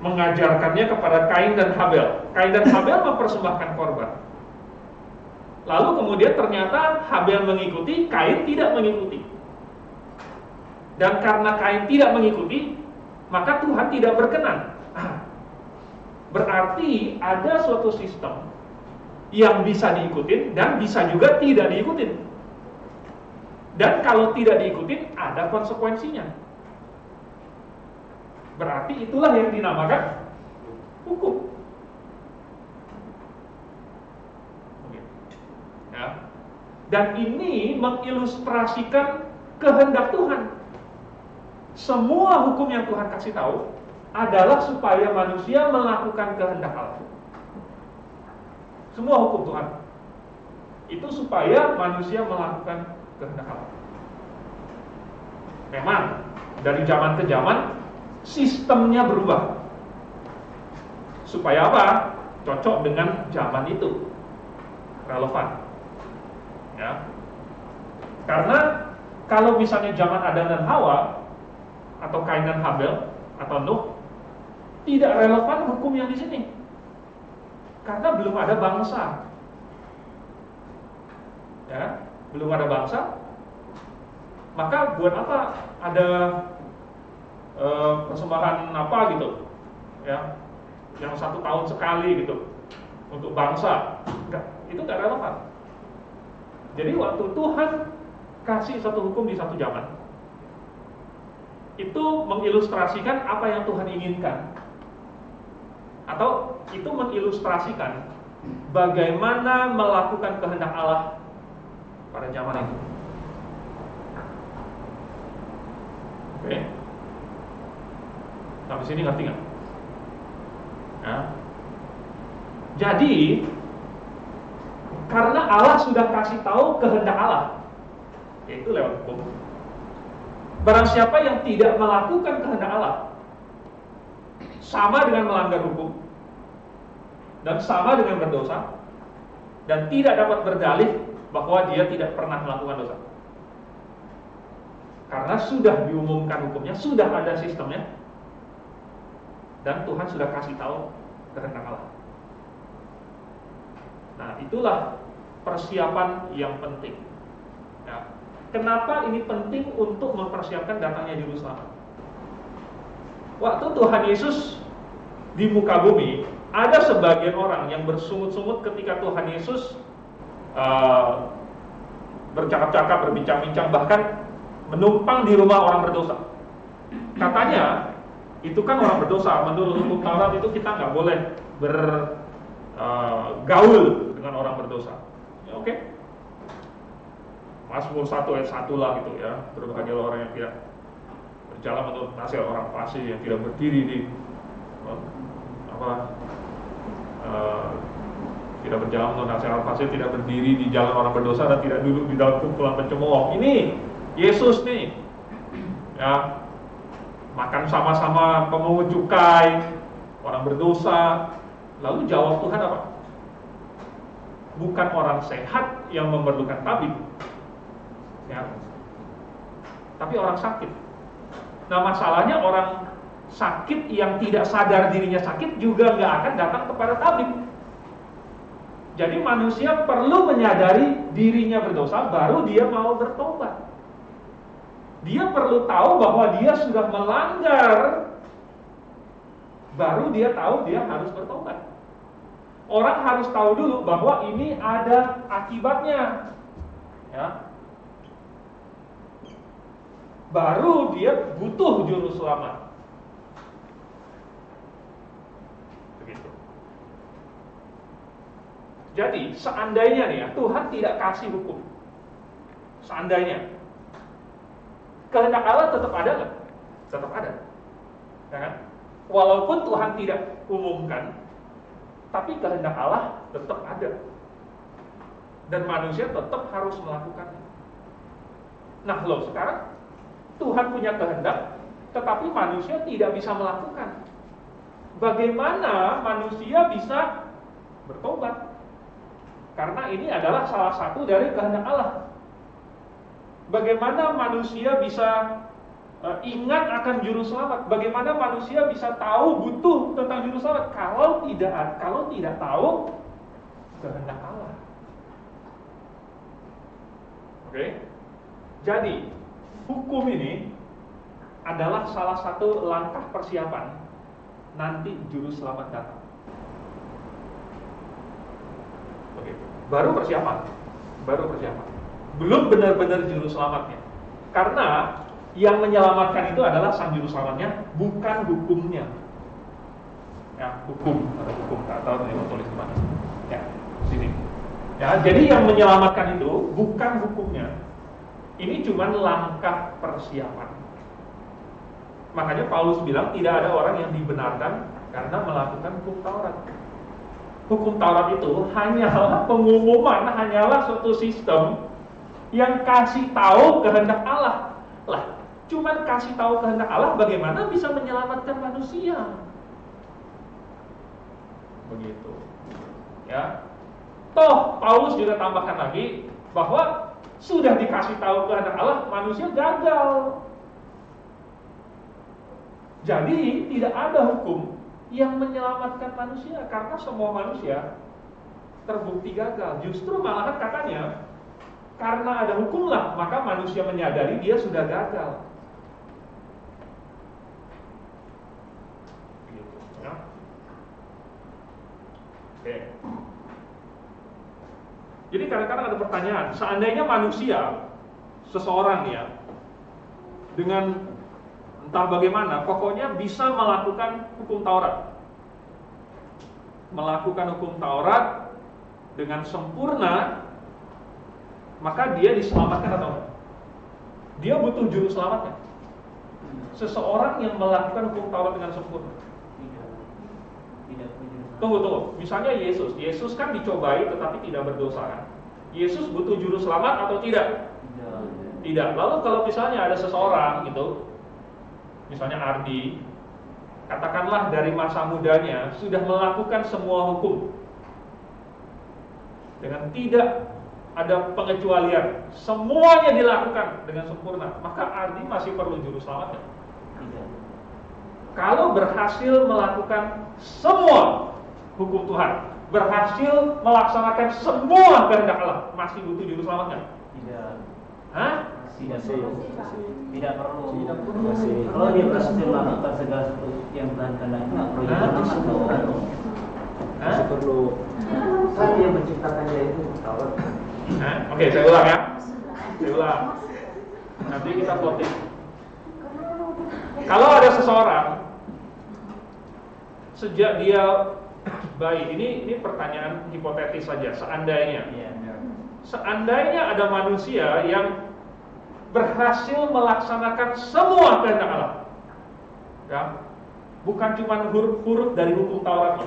mengajarkannya kepada Kain dan Habel. Kain dan Habel mempersembahkan korban. Lalu kemudian ternyata Habel mengikuti, Kain tidak mengikuti. Dan karena Kain tidak mengikuti, maka Tuhan tidak berkenan. Berarti ada suatu sistem yang bisa diikutin dan bisa juga tidak diikutin. Dan kalau tidak diikutin, ada konsekuensinya. Berarti itulah yang dinamakan hukum. Ya. Dan ini mengilustrasikan kehendak Tuhan. Semua hukum yang Tuhan kasih tahu adalah supaya manusia melakukan kehendak Allah. Semua hukum Tuhan itu supaya manusia melakukan kehendak Allah. Memang dari zaman ke zaman sistemnya berubah. Supaya apa? Cocok dengan zaman itu. Relevan. Ya. Karena kalau misalnya zaman Adam dan Hawa atau Kain dan Habel atau Nuh, tidak relevan hukum yang di sini. Karena belum ada bangsa. Ya, belum ada bangsa. Maka buat apa ada persembahan apa gitu? Ya, yang 1 tahun sekali gitu untuk bangsa. Enggak, itu enggak relevan. Jadi waktu Tuhan kasih satu hukum di satu zaman, itu mengilustrasikan apa yang Tuhan inginkan, atau itu mengilustrasikan bagaimana melakukan kehendak Allah pada zaman itu. Oke, sampai sini ngerti nggak? Ya. Jadi karena Allah sudah kasih tahu kehendak Allah, yaitu lewat hukum. Barang siapa yang tidak melakukan kehendak Allah, sama dengan melanggar hukum dan sama dengan berdosa, dan tidak dapat berdalih bahwa dia tidak pernah melakukan dosa. Karena sudah diumumkan hukumnya, sudah ada sistemnya, dan Tuhan sudah kasih tahu kehendak Allah. Nah, itulah persiapan yang penting. Ya. Kenapa ini penting untuk mempersiapkan datangnya Juru Selamat? Waktu Tuhan Yesus di muka bumi, ada sebagian orang yang bersungut-sungut ketika Tuhan Yesus bercakap-cakap, berbincang-bincang, bahkan menumpang di rumah orang berdosa. Katanya, itu kan orang berdosa. Menurut hukum Taurat itu kita nggak boleh bergaul dengan orang berdosa. Ya, oke. Mazmur 1 ayat 1 lah gitu ya. Berbahagialah orang yang tidak berjalan menurut nasihat orang fasik, yang tidak berdiri di tidak berjalan menurut nasihat orang fasik, tidak berdiri di jalan orang berdosa, dan tidak duduk di dalam kumpulan pencemooh. Ini Yesus nih, ya, makan sama-sama pemungut cukai, orang berdosa. Lalu jawab Tuhan apa? Bukan orang sehat yang memerlukan tabib, ya, tapi orang sakit. Nah, masalahnya orang sakit yang tidak sadar dirinya sakit juga nggak akan datang kepada tabib. Jadi manusia perlu menyadari dirinya berdosa, baru dia mau bertobat. Dia perlu tahu bahwa dia sudah melanggar, baru dia tahu dia harus bertobat. Orang harus tahu dulu bahwa ini ada akibatnya, ya. Baru dia butuh juru selamat. Begitu. Jadi seandainya nih ya, Tuhan tidak kasih hukum, seandainya, kehendak Allah tetap ada nggak? Tetap ada, ya kan? Walaupun Tuhan tidak umumkan, tapi kehendak Allah tetap ada, dan manusia tetap harus melakukannya. Nah, loh, sekarang Tuhan punya kehendak, tetapi manusia tidak bisa melakukan. Bagaimana manusia bisa bertobat? Karena ini adalah salah satu dari kehendak Allah. Bagaimana manusia bisa ingat akan juru selamat? Bagaimana manusia bisa tahu butuh tentang juru selamat kalau tidak tahu kehendak Allah? Oke. Jadi, hukum ini adalah salah satu langkah persiapan nanti juru selamat datang. Oke. Baru persiapan. belum benar-benar juru selamatnya. Karena yang menyelamatkan itu adalah sang juru selamatnya, bukan hukumnya. Ya, hukum atau hukum, tak tahu ini mau tulis di mana. Ya, sini. Ya, jadi yang menyelamatkan itu bukan hukumnya. Ini cuma langkah persiapan. Makanya Paulus bilang tidak ada orang yang dibenarkan karena melakukan hukum Taurat. Hukum Taurat itu hanyalah pengumuman, hanyalah suatu sistem yang kasih tahu kehendak Allah. Lah, cuman kasih tahu kehendak Allah bagaimana bisa menyelamatkan manusia. Begitu. Ya. Toh Paulus juga tambahkan lagi bahwa sudah dikasih tahu kehendak Allah, manusia gagal. Jadi tidak ada hukum yang menyelamatkan manusia karena semua manusia terbukti gagal. Justru malahan katanya karena ada hukumlah maka manusia menyadari dia sudah gagal. Gitu, ya. Oke. Jadi kadang-kadang ada pertanyaan, seandainya manusia, seseorang ya, dengan entah bagaimana, pokoknya bisa melakukan hukum Taurat. Melakukan hukum Taurat dengan sempurna, maka dia diselamatkan atau enggak? Dia butuh juru selamatnya. Seseorang yang melakukan hukum Taurat dengan sempurna. Tidak. Tunggu. Misalnya Yesus kan dicobai tetapi tidak berdosa kan? Yesus butuh juru selamat atau tidak? Tidak. Lalu kalau misalnya ada seseorang gitu, misalnya Ardi, katakanlah dari masa mudanya sudah melakukan semua hukum dengan tidak ada pengecualian, semuanya dilakukan dengan sempurna, maka Ardi masih perlu juru selamatnya? Tidak. Kalau berhasil melakukan semua hukum Tuhan, berhasil melaksanakan semua kehendak Allah, masih butuh juru selamatnya? Tidak. Hah? Tidak Masih. perlu. Tidak perlu. Masih. Kalau dia berhasil melakukan segala sesuatu yang Tuhan kehendaki, nggak perlu Hah? atau Masih perlu. Kan dia menciptakannya itu Taurat. Oke, saya ulang ya. Saya ulang. Nanti kita voting. Kalau ada seseorang sejak dia bayi, ini pertanyaan hipotetis saja. Seandainya ada manusia yang berhasil melaksanakan semua kehendak Allah, ya, bukan cuma huruf-huruf dari hukum Taurat,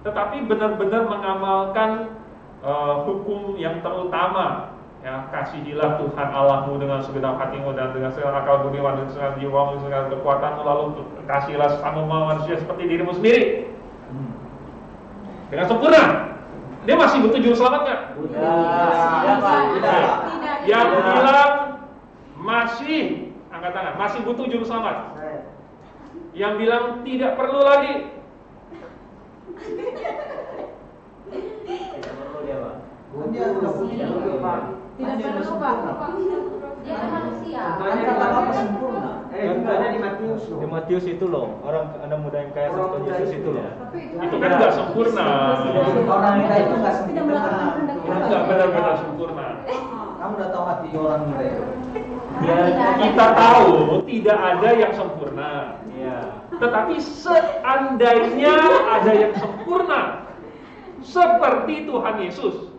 tetapi benar-benar mengamalkan hukum yang terutama, ya, kasihilah Tuhan Allahmu dengan segenap hatimu dan dengan segala akal budimu dan segala jiwamu, segala kekuatanmu, lalu kasihilah sama manusia seperti dirimu sendiri dengan sempurna. Dia masih butuh juru selamat nggak? Tidak. Yang bilang masih, angkat tangan, masih butuh juru selamat. Yang bilang tidak perlu lagi. Tidak perlu dia, Pak. Dia sudah punya Pak. Tidak perlu Pak. Dia kan manusia. Tanya kata apa sempurna? Ada di Matius loh. Di Matius itu loh, orang anak muda yang kaya seperti Yesus itu loh. Itu kan nggak sempurna. Orang muda itu nggak sempurna. Itu nggak benar-benar sempurna. Kamu udah tahu hati orang muda itu. Ya, kita tahu tidak ada yang sempurna. Iya. Tetapi seandainya ada yang sempurna, seperti Tuhan Yesus.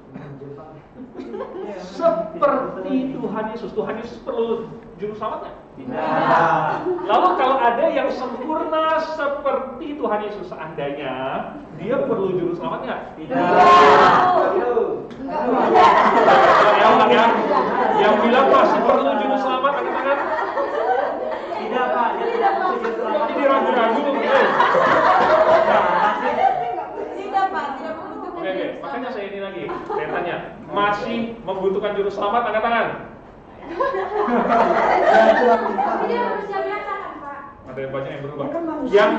Seperti Tuhan Yesus. Tuhan Yesus perlu juru selamatnya? Tidak. Lalu kalau ada yang sempurna seperti Tuhan Yesus, seandainya dia perlu juru selamatnya? Yang bilang masih perlu juru selamat, angkat tangan. Tidak, Pak. Dia tidak perlu juru selamat. Ini ragu-ragu gitu. Tidak Pak, tidak membutuhkan. Oke, makanya saya ini lagi, saya tanya, masih membutuhkan juru selamat, angkat tangan. Tapi dia manusia biasa kan Pak. Ada yang banyak yang berubah. Yang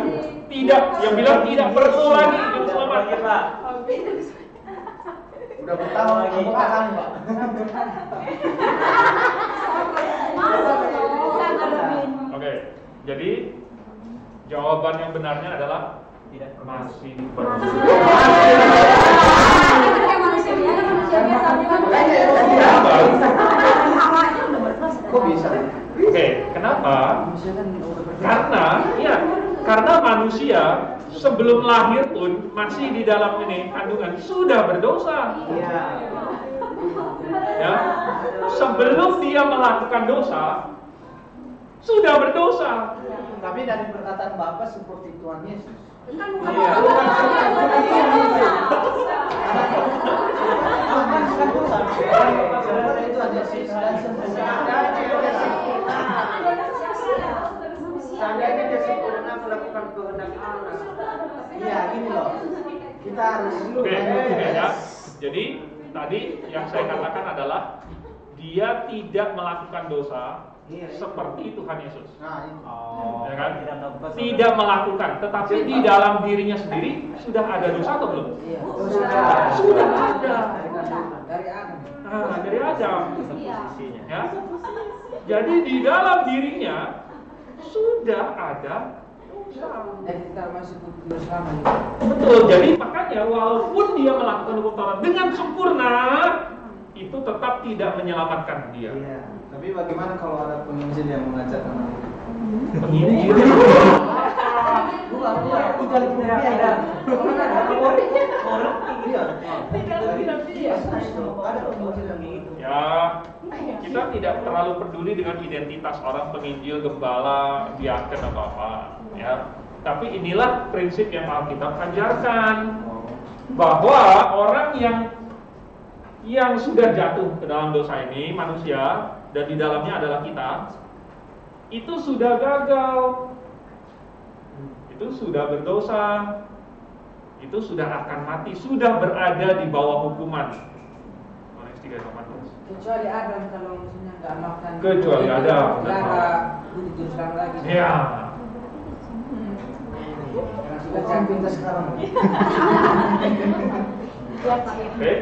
tidak, yang bilang tidak perlu lagi juru selamat. Lagi, Pak. Udah bertahun lagi. Apakah kan Pak? Oke, jadi jawaban yang benarnya adalah Tidak. masih perlu. Manusia biasa bukan. Kenapa? Kok bisa? Oke, kenapa? Karena manusia sebelum lahir pun masih di dalam ini kandungan sudah berdosa. Iya. Ya, sebelum dia melakukan dosa sudah berdosa. Tapi dari perkataan Bapak seperti Tuhan Yesus. Iya. Seandainya dia sempurna melakukan kehendak Allah. Iya, gini loh. Kita harus Oke, ya. Jadi tadi yang saya katakan adalah dia tidak melakukan dosa seperti Tuhan Yesus. Nah, itu. Ya kan? Tidak melakukan, tetapi di dalam dirinya sendiri sudah ada dosa atau belum? Iya. Sudah ada. Dari Adam. Nah, dari Adam. Ya. Jadi di dalam dirinya sudah ada dosa. Dan kita masih bersama. Betul. Jadi makanya walaupun dia melakukan hukum Taurat dengan sempurna, itu tetap tidak menyelamatkan dia. Iya. Tapi bagaimana kalau ada penginjil yang mengajak anak? Penginjil. Bukan, tinggal di dunia ada. Iya. Ada penginjil yang begitu. Ya, kita tidak terlalu peduli dengan identitas orang penginjil, gembala, diaken atau apa, ya. Tapi inilah prinsip yang Alkitab ajarkan, bahwa orang yang sudah jatuh ke dalam dosa ini, manusia, dan di dalamnya adalah kita, itu sudah gagal, itu sudah berdosa, itu sudah akan mati, sudah berada di bawah hukuman. Yohanes 3:18. Kecuali Adam kalau misalnya nggak makan. Kecuali Adam. Nggak ada diteruskan lagi. Ya. Baca kita sekarang. Oke.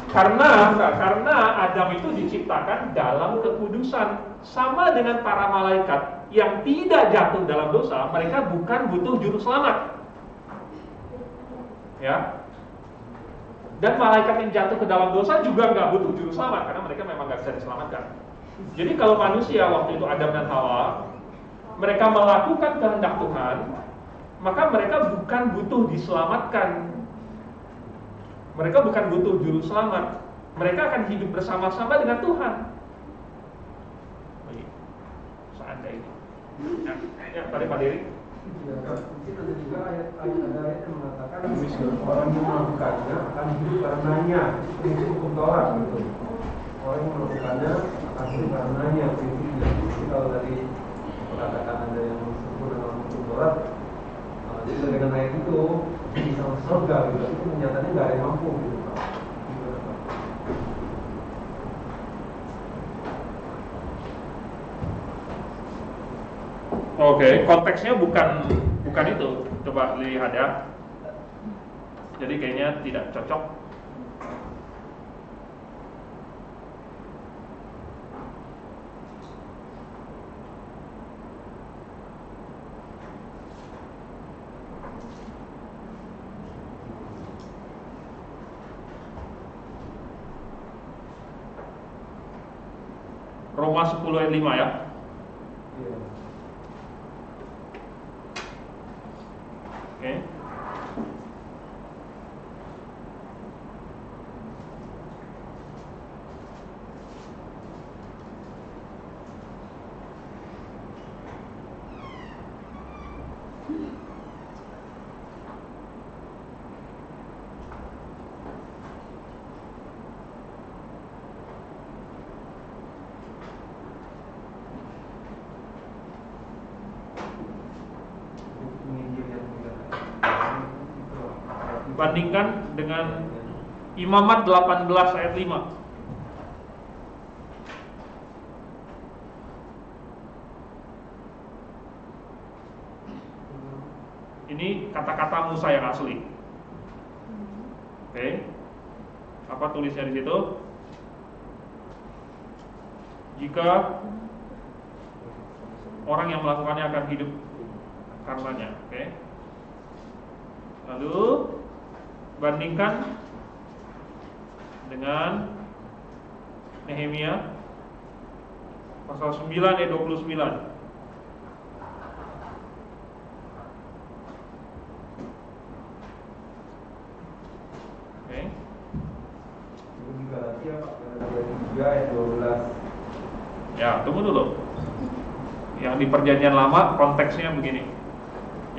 Karena Adam itu diciptakan dalam kekudusan, sama dengan para malaikat yang tidak jatuh dalam dosa, mereka bukan butuh juru selamat. Ya. Dan malaikat yang jatuh ke dalam dosa juga nggak butuh juru selamat karena mereka memang nggak bisa diselamatkan. Jadi kalau manusia waktu itu Adam dan Hawa, mereka melakukan kehendak Tuhan, maka mereka bukan butuh diselamatkan. Mereka bukan butuh juru selamat. Mereka akan hidup bersama-sama dengan Tuhan. Seandainya. Ya, Pak Dery. Mungkin ada juga ayat yang mengatakan orang yang melakukannya akan hidup karenanya, prinsip hukum Taurat gitu. Orang yang melakukannya akan hidup karenanya prinsipnya. Jadi kalau tadi mengatakan ada yang sempurna dalam hukum Taurat, jadi dengan ayat itu bisa masuk surga gitu. Itu nyatanya nggak ada yang mampu gitu. Oke, konteksnya bukan itu. Coba lihat ya. Jadi kayaknya tidak cocok. Roma 10 ayat 5 ya. Oke. Bandingkan dengan Imamat 18 ayat 5. Ini kata-kata Musa yang asli. Oke. Apa tulisnya di situ? Jika orang yang melakukannya akan hidup karenanya. Oke. Lalu bandingkan dengan Nehemia pasal 9 ayat 29. Oke. Itu di Galatia Pak, Galatia 3 ayat 12. Ya, tunggu dulu. Yang di perjanjian lama konteksnya begini.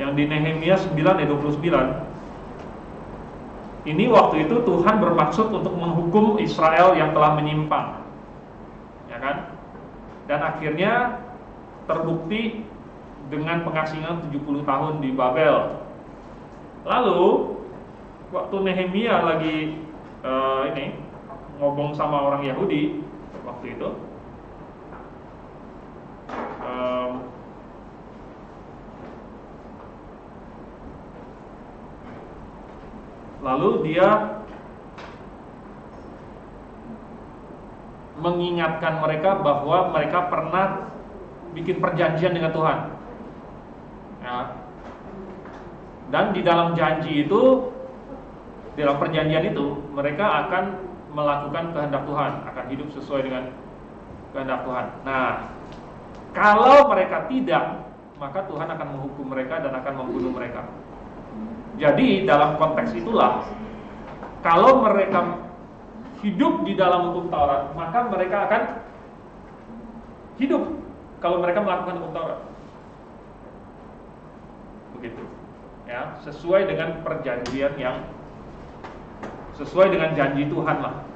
Yang di Nehemia 9 ayat 29. Ini waktu itu Tuhan bermaksud untuk menghukum Israel yang telah menyimpang. Ya kan? Dan akhirnya terbukti dengan pengasingan 70 tahun di Babel. Lalu waktu Nehemia lagi ngomong sama orang Yahudi waktu itu, lalu dia mengingatkan mereka bahwa mereka pernah bikin perjanjian dengan Tuhan, ya. Dan di dalam janji itu, di dalam perjanjian itu, mereka akan melakukan kehendak Tuhan, akan hidup sesuai dengan kehendak Tuhan. Nah, kalau mereka tidak, maka Tuhan akan menghukum mereka dan akan membunuh mereka. Jadi dalam konteks itulah, kalau mereka hidup di dalam hukum Taurat, maka mereka akan hidup kalau mereka melakukan hukum Taurat. Begitu. Ya, sesuai dengan perjanjian yang sesuai dengan janji Tuhan lah.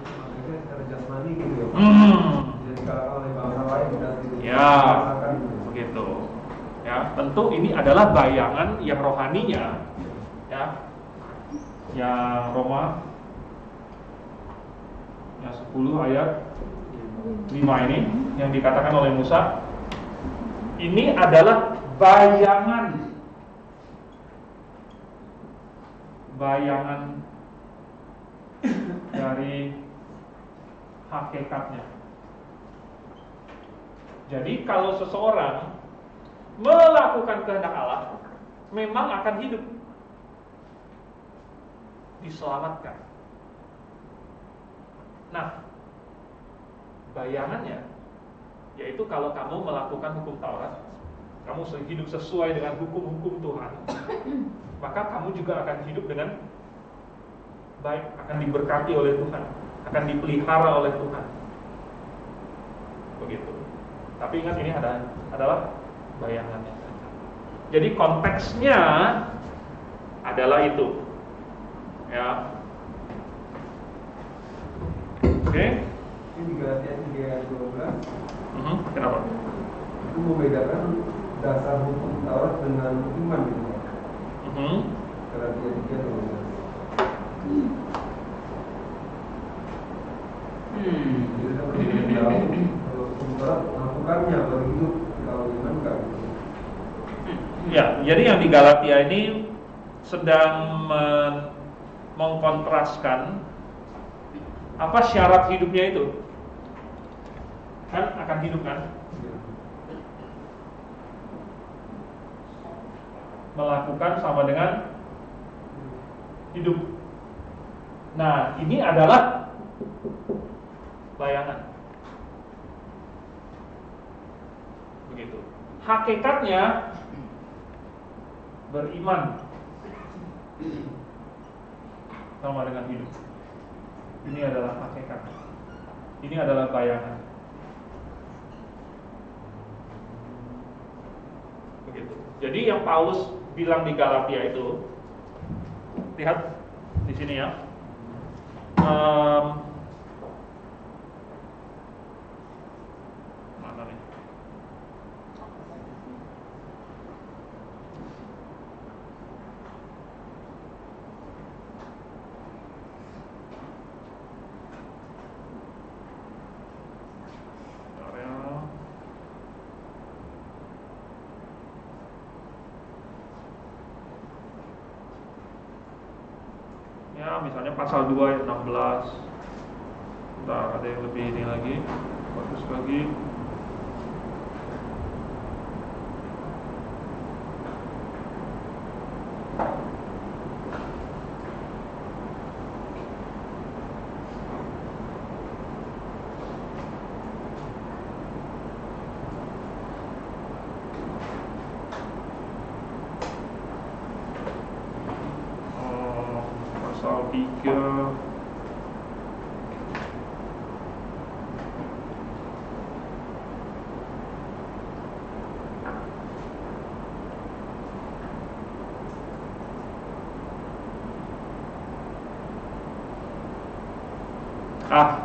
Makanya secara jasmani gitu ya. Jadi kalau oleh bangsa lain dan Ya, begitu. Ya, tentu ini adalah bayangan yang rohaninya, ya. Yang Roma yang 10 ayat 5 ini yang dikatakan oleh Musa, ini adalah bayangan dari hakikatnya. Jadi kalau seseorang melakukan kehendak Allah, memang akan hidup, diselamatkan. Nah, bayangannya yaitu kalau kamu melakukan hukum Taurat, kamu hidup sesuai dengan hukum-hukum Tuhan, maka kamu juga akan hidup dengan baik, akan diberkati oleh Tuhan, akan dipelihara oleh Tuhan. Begitu. Tapi ingat, ini adalah bayangannya. Jadi konteksnya adalah itu. Ya. Oke. Ini di Galatia 3 ayat 12. Kenapa? Itu membedakan dasar hukum Taurat dengan iman gitu Pak. Galatia 3 ayat 12. Jadi seperti yang tahu, kalau hukum Taurat melakukannya baru hidup, kalau iman enggak gitu. Ya, jadi yang di Galatia ini sedang mengkontraskan apa syarat hidupnya itu. Kan akan hidup kan? Melakukan sama dengan hidup. Nah, ini adalah bayangan. Begitu. Hakikatnya beriman sama dengan hidup. Ini adalah hakikat. Ini adalah bayangan. Begitu. Jadi yang Paulus bilang di Galatia itu, lihat di sini ya. Mana nih? Ya, misalnya pasal 2 ayat 16. Bentar, ada yang lebih ini lagi, bagus lagi. pasal 3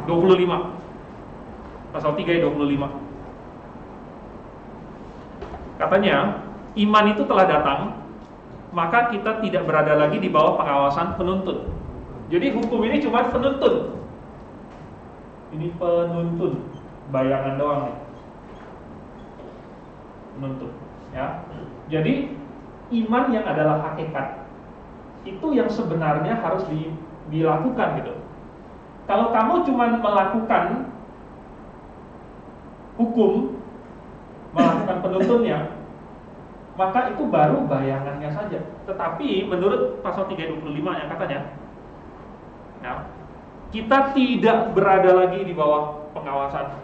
25. Pasal 3 ayat 25. Katanya, iman itu telah datang, maka kita tidak berada lagi di bawah pengawasan penuntut. Jadi hukum ini cuma penuntun. Ini penuntun, bayangan doang nih. Penuntun, ya. Jadi iman yang adalah hakikat itu yang sebenarnya harus dilakukan gitu. Kalau kamu cuma melakukan hukum, melakukan penuntunnya, maka itu baru bayangannya saja. Tetapi menurut pasal 325 yang katanya, ya, kita tidak berada lagi di bawah pengawasan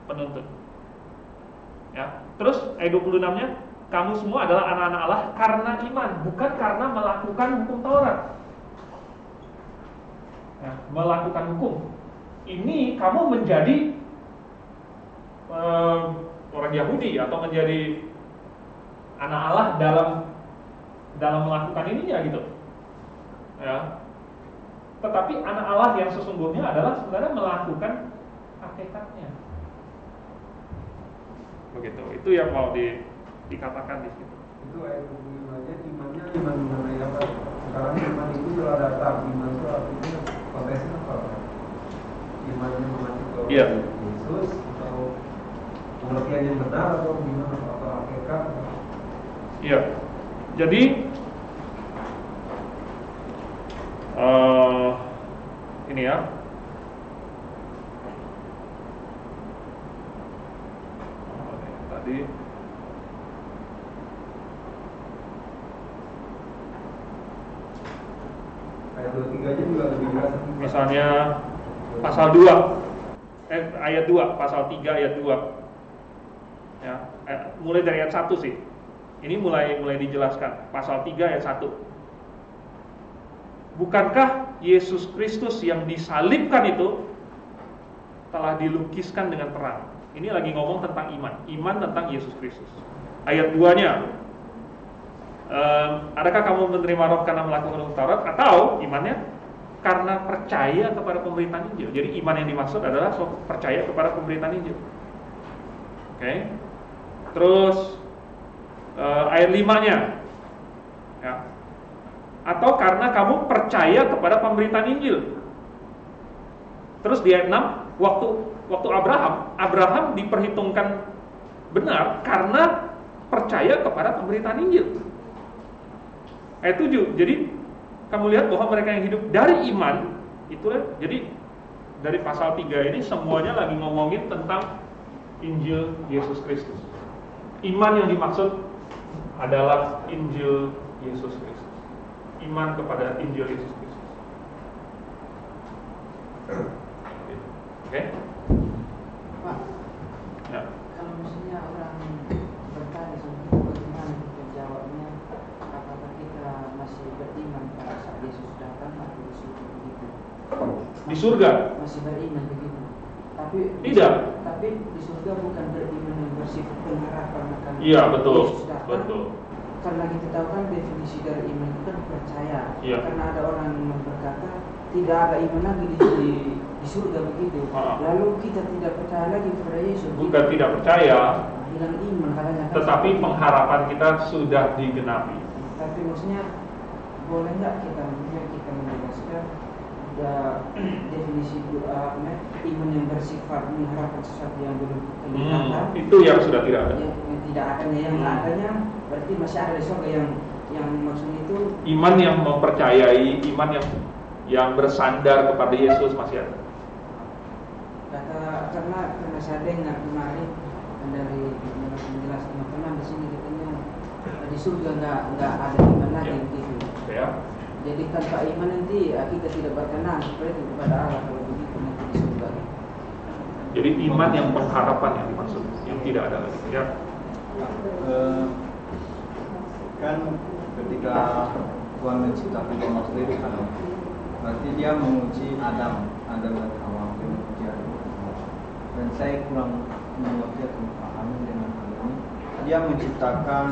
penuntut. Ya. Terus ayat 26-nya, kamu semua adalah anak-anak Allah karena iman, bukan karena melakukan hukum Taurat. Ya, melakukan hukum. Ini kamu menjadi orang Yahudi atau menjadi anak Allah dalam melakukan ininya gitu. Ya. Tetapi anak Allah yang sesungguhnya adalah sebenarnya melakukan hakikatnya. Begitu. Itu yang mau dikatakan di situ. Itu ayat 25-nya imannya iman mengenai apa? Sekarang iman itu telah datang. Iman itu artinya konteksnya apa? Imannya mengacu ke Yesus atau pengertian yang benar atau gimana, atau hakikat? Iya. Jadi ini ya. Tadi ayat 23-nya juga lebih jelas. Misalnya pasal 2 ayat 2, pasal 3 ayat 2. Ya, mulai dari ayat 1 sih. Ini mulai dijelaskan. Pasal 3 ayat 1. Bukankah Yesus Kristus yang disalibkan itu telah dilukiskan dengan terang? Ini lagi ngomong tentang iman tentang Yesus Kristus. Ayat 2-nya, adakah kamu menerima roh karena melakukan hukum Taurat, atau imannya karena percaya kepada pemberitaan Injil? Jadi iman yang dimaksud adalah percaya kepada pemberitaan Injil. Oke. Terus ayat 5-nya, ya. Atau karena kamu percaya kepada pemberitaan Injil. Terus di ayat 6, waktu Abraham diperhitungkan benar karena percaya kepada pemberitaan Injil. Ayat 7, jadi kamu lihat bahwa mereka yang hidup dari iman itu, jadi dari pasal 3 ini semuanya lagi ngomongin tentang Injil Yesus Kristus. Iman yang dimaksud adalah Injil Yesus Kristus. Iman kepada Injil Yesus Kristus. Oke? Pak, Ya. kalau misalnya orang bertanya soal bagaimana kita jawabnya, apakah kita masih beriman pada saat Yesus datang atau di surga begitu? Di surga? Masih beriman begitu. Tapi Tidak. Tapi di surga bukan beriman yang bersifat pengharapan akan Iya, betul. Yesus datang. Betul. Karena kita tahu kan definisi dari iman itu kan percaya. Iya. Karena ada orang yang berkata tidak ada iman lagi di surga begitu. Lalu kita tidak percaya lagi kepada Yesus. Bukan tidak percaya, Hilang iman katanya. Kan? tetapi pengharapan kita sudah digenapi. Tapi maksudnya boleh nggak kita menjelaskan definisi iman yang bersifat mengharapkan sesuatu yang belum kelihatan? Itu yang sudah tidak ada. Yang tidak adanya, yang adanya berarti masih ada di surga yang maksudnya itu Iman yang mempercayai, iman yang bersandar kepada Yesus masih ada. Karena saya dengar kemarin dari penjelasan teman-teman di sini katanya di surga nggak ada iman lagi gitu. Ya. Jadi tanpa iman nanti kita tidak berkenan seperti kepada Allah kalau begitu nanti di surga. Jadi iman yang pengharapan yang dimaksud, yang tidak ada lagi. Ya. Kan ketika Tuhan menciptakan kaum sendiri kan. Berarti dia menguji Adam dan Hawa, dia menguji Adam dan Hawa. Dan saya kurang mengerti atau memahami dengan hal ini. Dia menciptakan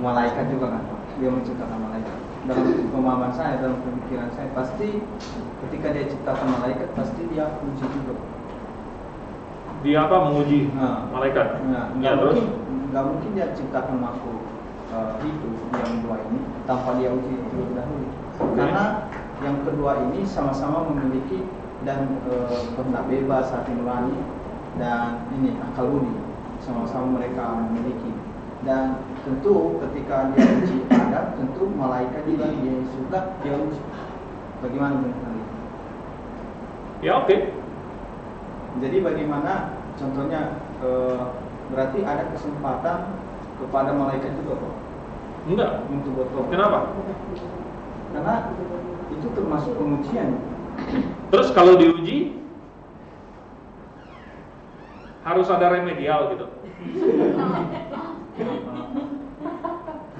malaikat juga kan, Pak? Dia menciptakan malaikat. Dalam pemahaman saya, dalam pemikiran saya, pasti ketika dia ciptakan malaikat, pasti dia uji juga. Dia apa menguji malaikat? Nggak mungkin dia ciptakan makhluk hidup yang dua ini tanpa dia uji terlebih dahulu. Karena yang kedua ini sama-sama memiliki dan kehendak bebas, hati nurani dan ini akal budi, sama-sama mereka memiliki. Dan tentu ketika dia uji Adam, tentu malaikat juga dia suka dia uji. Bagaimana menurut kalian? Ya oke. Jadi bagaimana contohnya berarti ada kesempatan kepada malaikat juga, Pak? Enggak. Untuk bertobat. Kenapa? Karena itu termasuk pengujian. Terus kalau diuji harus ada remedial gitu.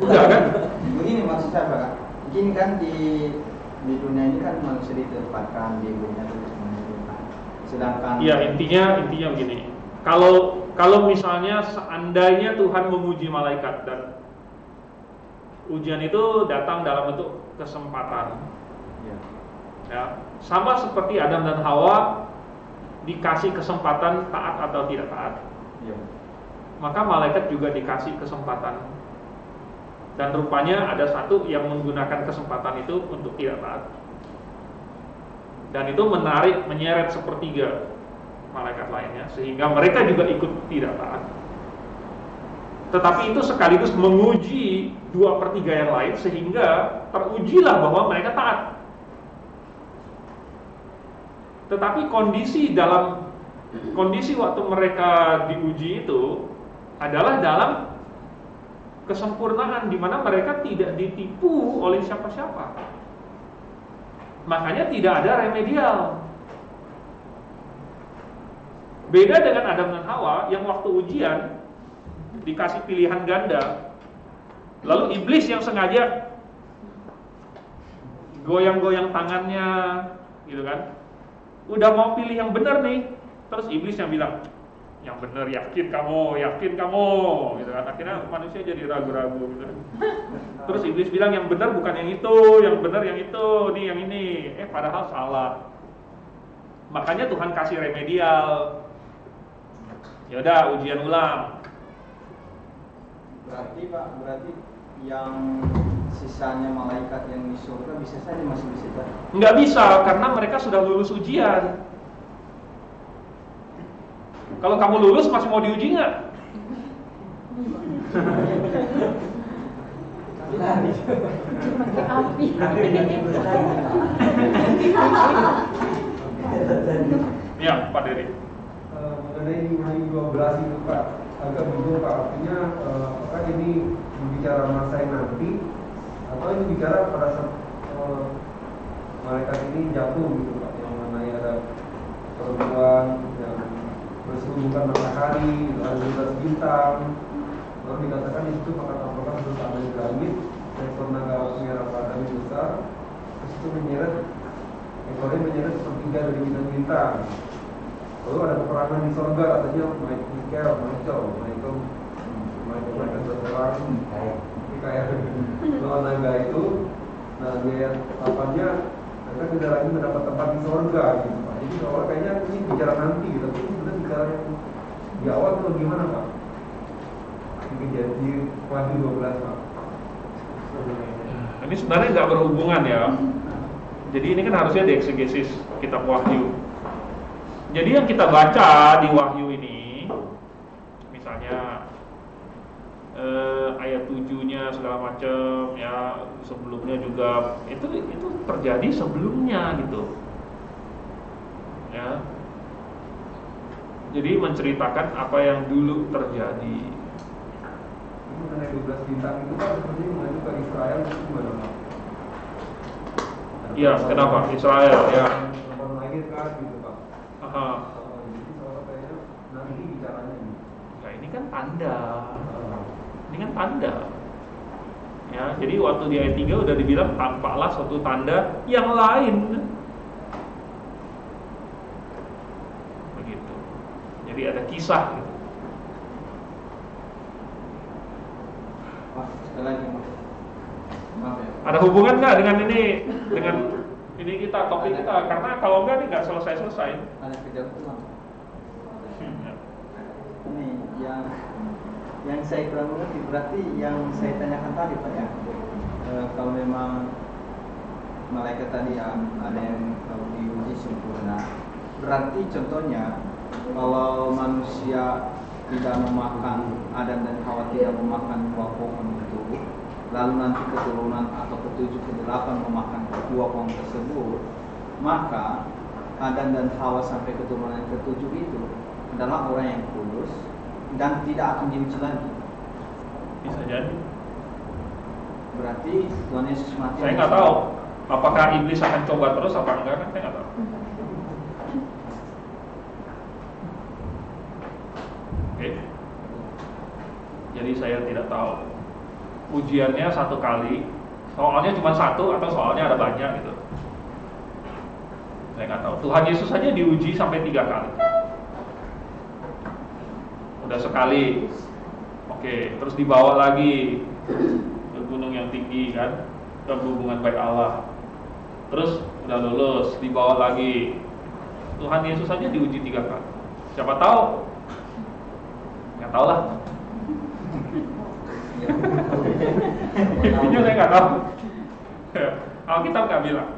Enggak kan? Begini maksud saya, Pak. Begini kan di dunia ini kan manusia ditempatkan di dunia itu. Sedangkan ya intinya begini. Kalau misalnya seandainya Tuhan menguji malaikat dan ujian itu datang dalam bentuk kesempatan, ya sama seperti Adam dan Hawa dikasih kesempatan taat atau tidak taat, maka malaikat juga dikasih kesempatan. Dan rupanya ada satu yang menggunakan kesempatan itu untuk tidak taat. Dan itu menyeret sepertiga malaikat lainnya sehingga mereka juga ikut tidak taat. Tetapi itu sekaligus menguji 2/3 yang lain sehingga terujilah bahwa mereka taat. Tetapi kondisi waktu mereka diuji itu adalah dalam kesempurnaan di mana mereka tidak ditipu oleh siapa-siapa. Makanya tidak ada remedial. Beda dengan Adam dan Hawa yang waktu ujian dikasih pilihan ganda, lalu iblis yang sengaja goyang-goyang tangannya, gitu kan? Udah mau pilih yang benar nih, terus iblis yang bilang, yang benar yakin kamu, gitu kan? Akhirnya manusia jadi ragu-ragu, gitu. Terus iblis bilang yang benar bukan yang itu, yang benar yang itu, nih yang ini. Padahal salah. Makanya Tuhan kasih remedial. Ya udah ujian ulang. Berarti yang sisanya malaikat yang di surga bisa saja masih bisa jadi. Nggak bisa karena mereka sudah lulus ujian. Kalau kamu lulus masih mau diuji nggak? Ya, Pak Dery. Mengenai Wahyu 12 itu Pak, agak bingung Pak. Artinya apakah ini berbicara masa yang nanti atau ini bicara pada saat malaikat ini jatuh gitu Pak, yang mengenai ada perempuan yang berselubungkan matahari, ada 12 bintang. Lalu dikatakan di situ maka tampaklah bersama di langit ekor naga merah pada besar. Terus itu ekornya menyeret sepertiga dari bintang-bintang. Lalu ada peperangan di sorga, katanya Michael berperang kayak lawan naga itu. Nah di ayat 8-nya mereka tidak lagi mendapat tempat di sorga gitu Pak. Jadi awal kayaknya ini bicara nanti gitu, tapi sebenarnya bicara yang di awal itu gimana Pak? Di Wahyu 12 Pak. Ini sebenarnya nggak berhubungan ya. Jadi ini kan harusnya dieksegesis kitab Wahyu. Jadi yang kita baca di Wahyu ini, misalnya ayat 7-nya segala macam ya, sebelumnya juga itu terjadi sebelumnya gitu. Ya. Jadi menceritakan apa yang dulu terjadi. Mengenai 12 bintang itu kan sepertinya mengacu ke Israel itu gimana Pak? Iya, kenapa? Israel ya. Orang lahir kan gitu Pak. Jadi soal kayaknya nanti bicaranya ini. Ya ini kan tanda. Ini kan tanda. Ya, jadi waktu di ayat 3 udah dibilang tampaklah suatu tanda yang lain. Begitu. Jadi ada kisah gitu. Pak, sekali lagi Pak. Maaf ya. Ada hubungan nggak dengan ini kita topik kita? Karena kalau enggak nih nggak selesai. Ada kejauhan ulang. Ya. Ini yang saya kurang mengerti, berarti yang saya tanyakan tadi Pak ya, kalau memang malaikat tadi ada yang diuji sempurna, berarti contohnya kalau manusia tidak memakan, Adam dan Hawa tidak memakan buah pohon itu, lalu nanti keturunan atau ketujuh ke-8 memakan buah pohon tersebut, maka Adam dan Hawa sampai keturunan ke-7 itu adalah orang yang kudus dan tidak akan diuji lagi. Bisa jadi. Berarti Tuhan Yesus mati. Saya nggak tahu apakah iblis akan coba terus apa enggak, kan saya nggak tahu. Oke. Jadi saya tidak tahu ujiannya satu kali, soalnya cuma satu atau soalnya ada banyak gitu. Saya nggak tahu. Tuhan Yesus saja diuji sampai 3 kali. Udah sekali, oke, terus dibawa lagi ke gunung yang tinggi kan, ke hubungan baik Allah. Terus udah lulus, dibawa lagi. Tuhan Yesus saja diuji 3 kali. Siapa tahu? Nggak tahu lah. Intinya saya nggak tahu. Alkitab nggak bilang.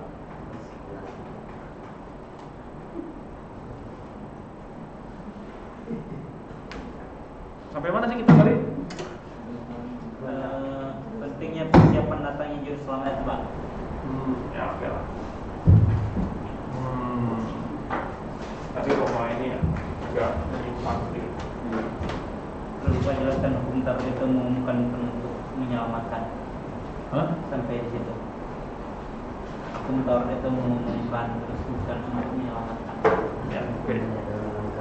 Sampai mana sih kita tadi? Pentingnya persiapan datangnya juru selamat itu, Pak. Ya oke lah. Tadi Roma ini ya agak menyimpang sedikit. Perlu Pak jelaskan hukum Taurat itu mengumumkan untuk menyelamatkan. Hah? Sampai di situ. Hukum Taurat itu mengumumkan terus bukan untuk menyelamatkan. Ya, oke.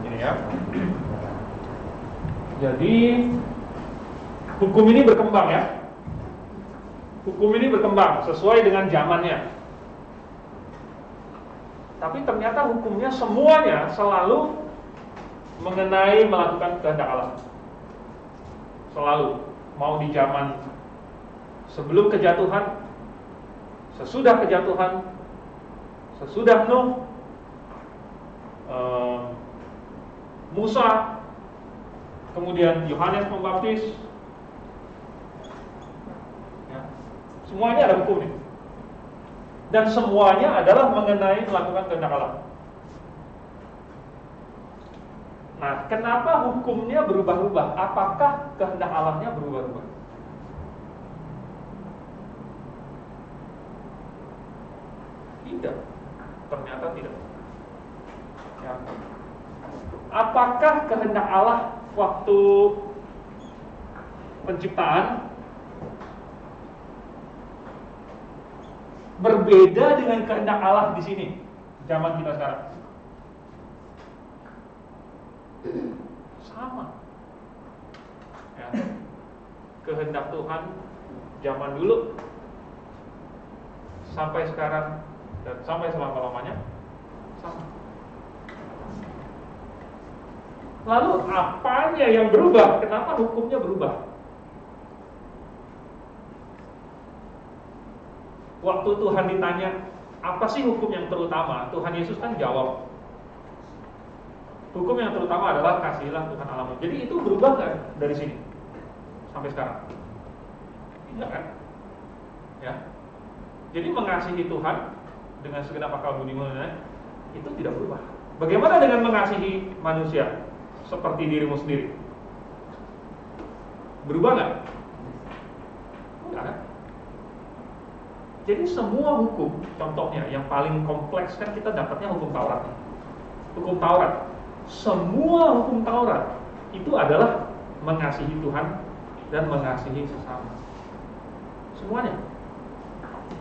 Ini ya. Jadi hukum ini berkembang ya. Hukum ini berkembang sesuai dengan zamannya. Tapi ternyata hukumnya semuanya selalu mengenai melakukan kehendak Allah. Selalu, mau di zaman sebelum kejatuhan, sesudah kejatuhan, sesudah Nuh, Musa, kemudian Yohanes Pembaptis, ya, semuanya ada hukumnya. Dan semuanya adalah mengenai melakukan kehendak Allah. Nah, kenapa hukumnya berubah-ubah? Apakah kehendak Allahnya berubah-ubah? Tidak, ternyata tidak. Ya. Apakah kehendak Allah waktu penciptaan berbeda dengan kehendak Allah di sini, zaman kita sekarang? Sama. Ya. Kehendak Tuhan zaman dulu sampai sekarang dan sampai selama-lamanya sama. Lalu apanya yang berubah? Kenapa hukumnya berubah? Waktu Tuhan ditanya, apa sih hukum yang terutama? Tuhan Yesus kan jawab, hukum yang terutama adalah kasihilah Tuhan Allahmu. Jadi itu berubah nggak dari sini sampai sekarang? Tidak kan? Ya. Jadi mengasihi Tuhan dengan segenap akal budimu itu tidak berubah. Bagaimana dengan mengasihi manusia seperti dirimu sendiri? Berubah nggak? Enggak kan? Jadi semua hukum, contohnya yang paling kompleks kan kita dapatnya hukum Taurat. Hukum Taurat, semua hukum Taurat itu adalah mengasihi Tuhan dan mengasihi sesama. Semuanya.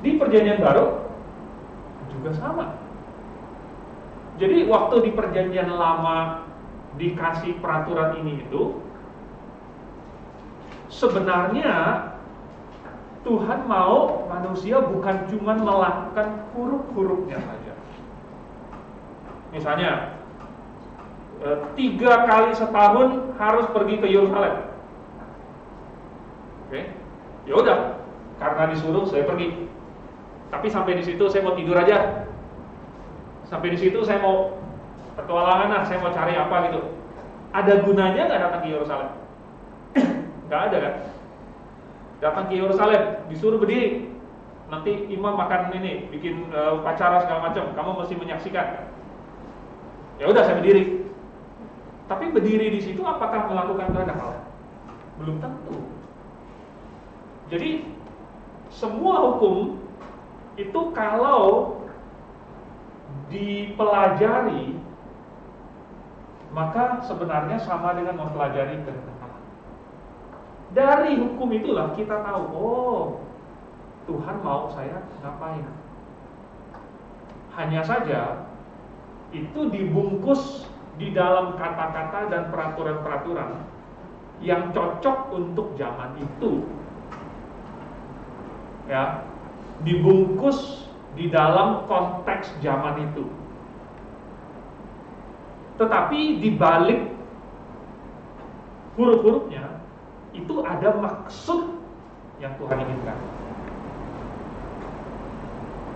Di Perjanjian Baru juga sama. Jadi waktu di Perjanjian Lama dikasih peraturan ini itu, sebenarnya Tuhan mau manusia bukan cuma melakukan huruf-hurufnya saja. Misalnya 3 kali setahun harus pergi ke Yerusalem. Oke, ya udah, karena disuruh saya pergi. Tapi sampai di situ saya mau tidur aja. Sampai di situ saya mau petualangan, saya mau cari apa gitu. Ada gunanya nggak datang ke Yerusalem? Nggak ada kan? Datang ke Yerusalem, disuruh berdiri. Nanti imam makan ini, bikin upacara segala macam. Kamu mesti menyaksikan. Ya udah, saya berdiri. Tapi berdiri di situ apakah melakukan kehendak Allah? Belum tentu. Jadi semua hukum itu kalau dipelajari, maka sebenarnya sama dengan mempelajari kehendak Allah. Dari hukum itulah kita tahu, oh, Tuhan mau saya ngapain. Hanya saja itu dibungkus di dalam kata-kata dan peraturan-peraturan yang cocok untuk zaman itu. Ya, dibungkus di dalam konteks zaman itu. Tetapi di balik huruf-hurufnya itu ada maksud yang Tuhan inginkan.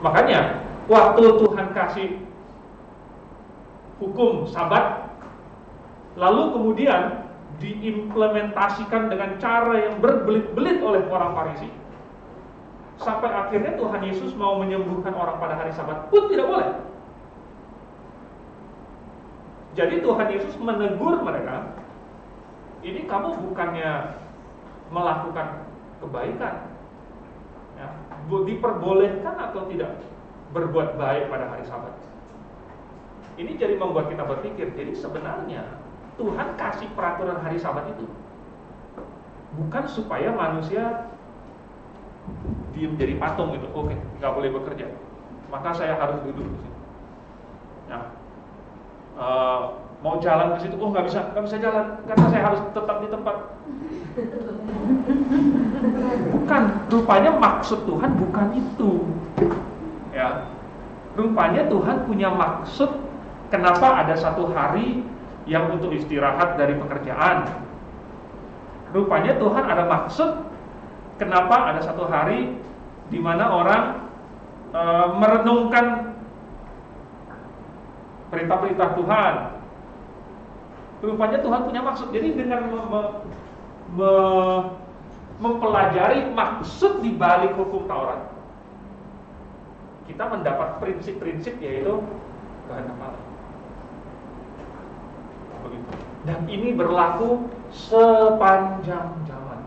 Makanya waktu Tuhan kasih hukum Sabat, lalu kemudian diimplementasikan dengan cara yang berbelit-belit oleh orang Farisi, sampai akhirnya Tuhan Yesus mau menyembuhkan orang pada hari Sabat pun tidak boleh. Jadi Tuhan Yesus menegur mereka, ini kamu bukannya melakukan kebaikan, ya, diperbolehkan atau tidak berbuat baik pada hari Sabat. Ini jadi membuat kita berpikir, jadi sebenarnya Tuhan kasih peraturan hari Sabat itu bukan supaya manusia diem jadi patung gitu. Oke, nggak boleh bekerja, maka saya harus duduk di situ. Nah, mau jalan ke situ, oh nggak bisa jalan karena saya harus tetap di tempat. Bukan, rupanya maksud Tuhan bukan itu. Ya, rupanya Tuhan punya maksud. Kenapa ada satu hari yang untuk istirahat dari pekerjaan? Rupanya Tuhan ada maksud. Kenapa ada satu hari di mana orang merenungkan perintah-perintah Tuhan? Rupanya Tuhan punya maksud. Jadi dengan mempelajari maksud di balik hukum Taurat, kita mendapat prinsip-prinsip, yaitu kehendak Allah. Begitu. Dan ini berlaku sepanjang zaman.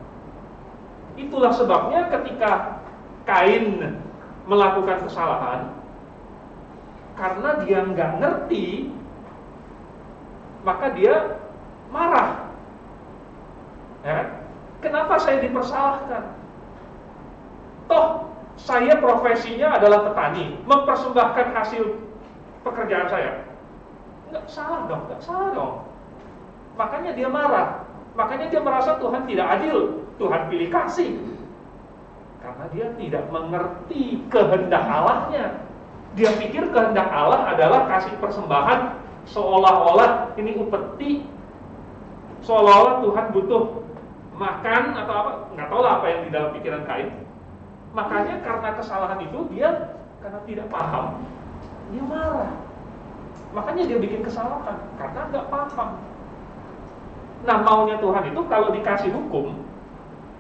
Itulah sebabnya ketika Kain melakukan kesalahan, karena dia nggak ngerti, maka dia marah. Ya, kenapa saya dipersalahkan? Toh saya profesinya adalah petani, mempersembahkan hasil pekerjaan saya. Nggak salah dong. Makanya dia marah. Makanya dia merasa Tuhan tidak adil. Tuhan pilih kasih. Karena dia tidak mengerti kehendak Allahnya. Dia pikir kehendak Allah adalah kasih persembahan seolah-olah ini upeti. Seolah-olah Tuhan butuh makan atau apa. Nggak tahu lah apa yang di dalam pikiran Kain. Makanya karena kesalahan itu dia, karena tidak paham, dia marah. Makanya dia bikin kesalahan karena nggak paham. Nah, maunya Tuhan itu kalau dikasih hukum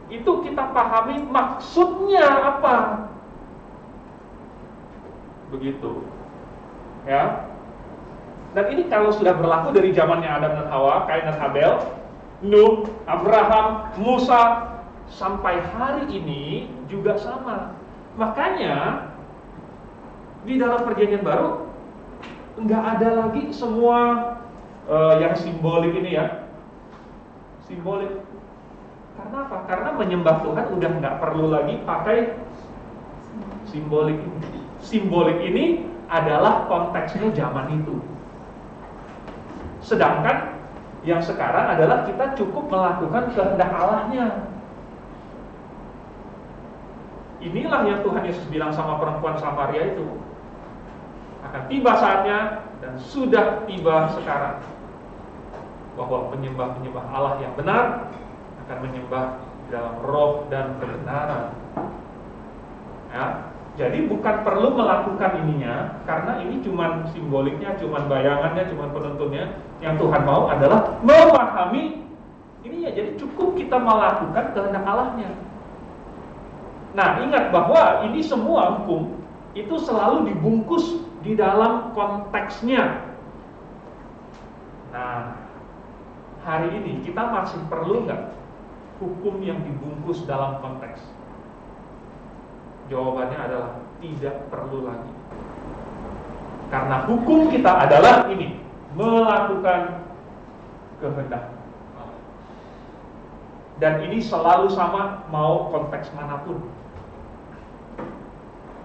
itu kita pahami maksudnya apa. Begitu. Ya. Dan ini kalau sudah berlaku dari zamannya Adam dan Hawa, Kain dan Abel, Nuh, Abraham, Musa, sampai hari ini juga sama. Makanya di dalam Perjanjian Baru nggak ada lagi semua yang simbolik ini ya. Simbolik. Karena apa? Karena menyembah Tuhan udah nggak perlu lagi pakai simbolik ini. Simbolik ini adalah konteksnya zaman itu. Sedangkan yang sekarang adalah kita cukup melakukan kehendak Allahnya. inilah yang Tuhan Yesus bilang sama perempuan Samaria itu. Akan tiba saatnya dan sudah tiba sekarang bahwa penyembah-penyembah Allah yang benar akan menyembah dalam roh dan kebenaran. Ya, jadi bukan perlu melakukan ininya, karena ini cuman simboliknya, cuman bayangannya, cuman penuntunnya. Yang Tuhan mau adalah memahami ininya. Jadi cukup kita melakukan kehendak Allahnya. Nah, ingat bahwa ini semua hukum itu selalu dibungkus di dalam konteksnya. Nah, hari ini kita masih perlu nggak hukum yang dibungkus dalam konteks? Jawabannya adalah tidak perlu lagi. Karena hukum kita adalah ini, melakukan kehendak Allah. Dan ini selalu sama mau konteks manapun.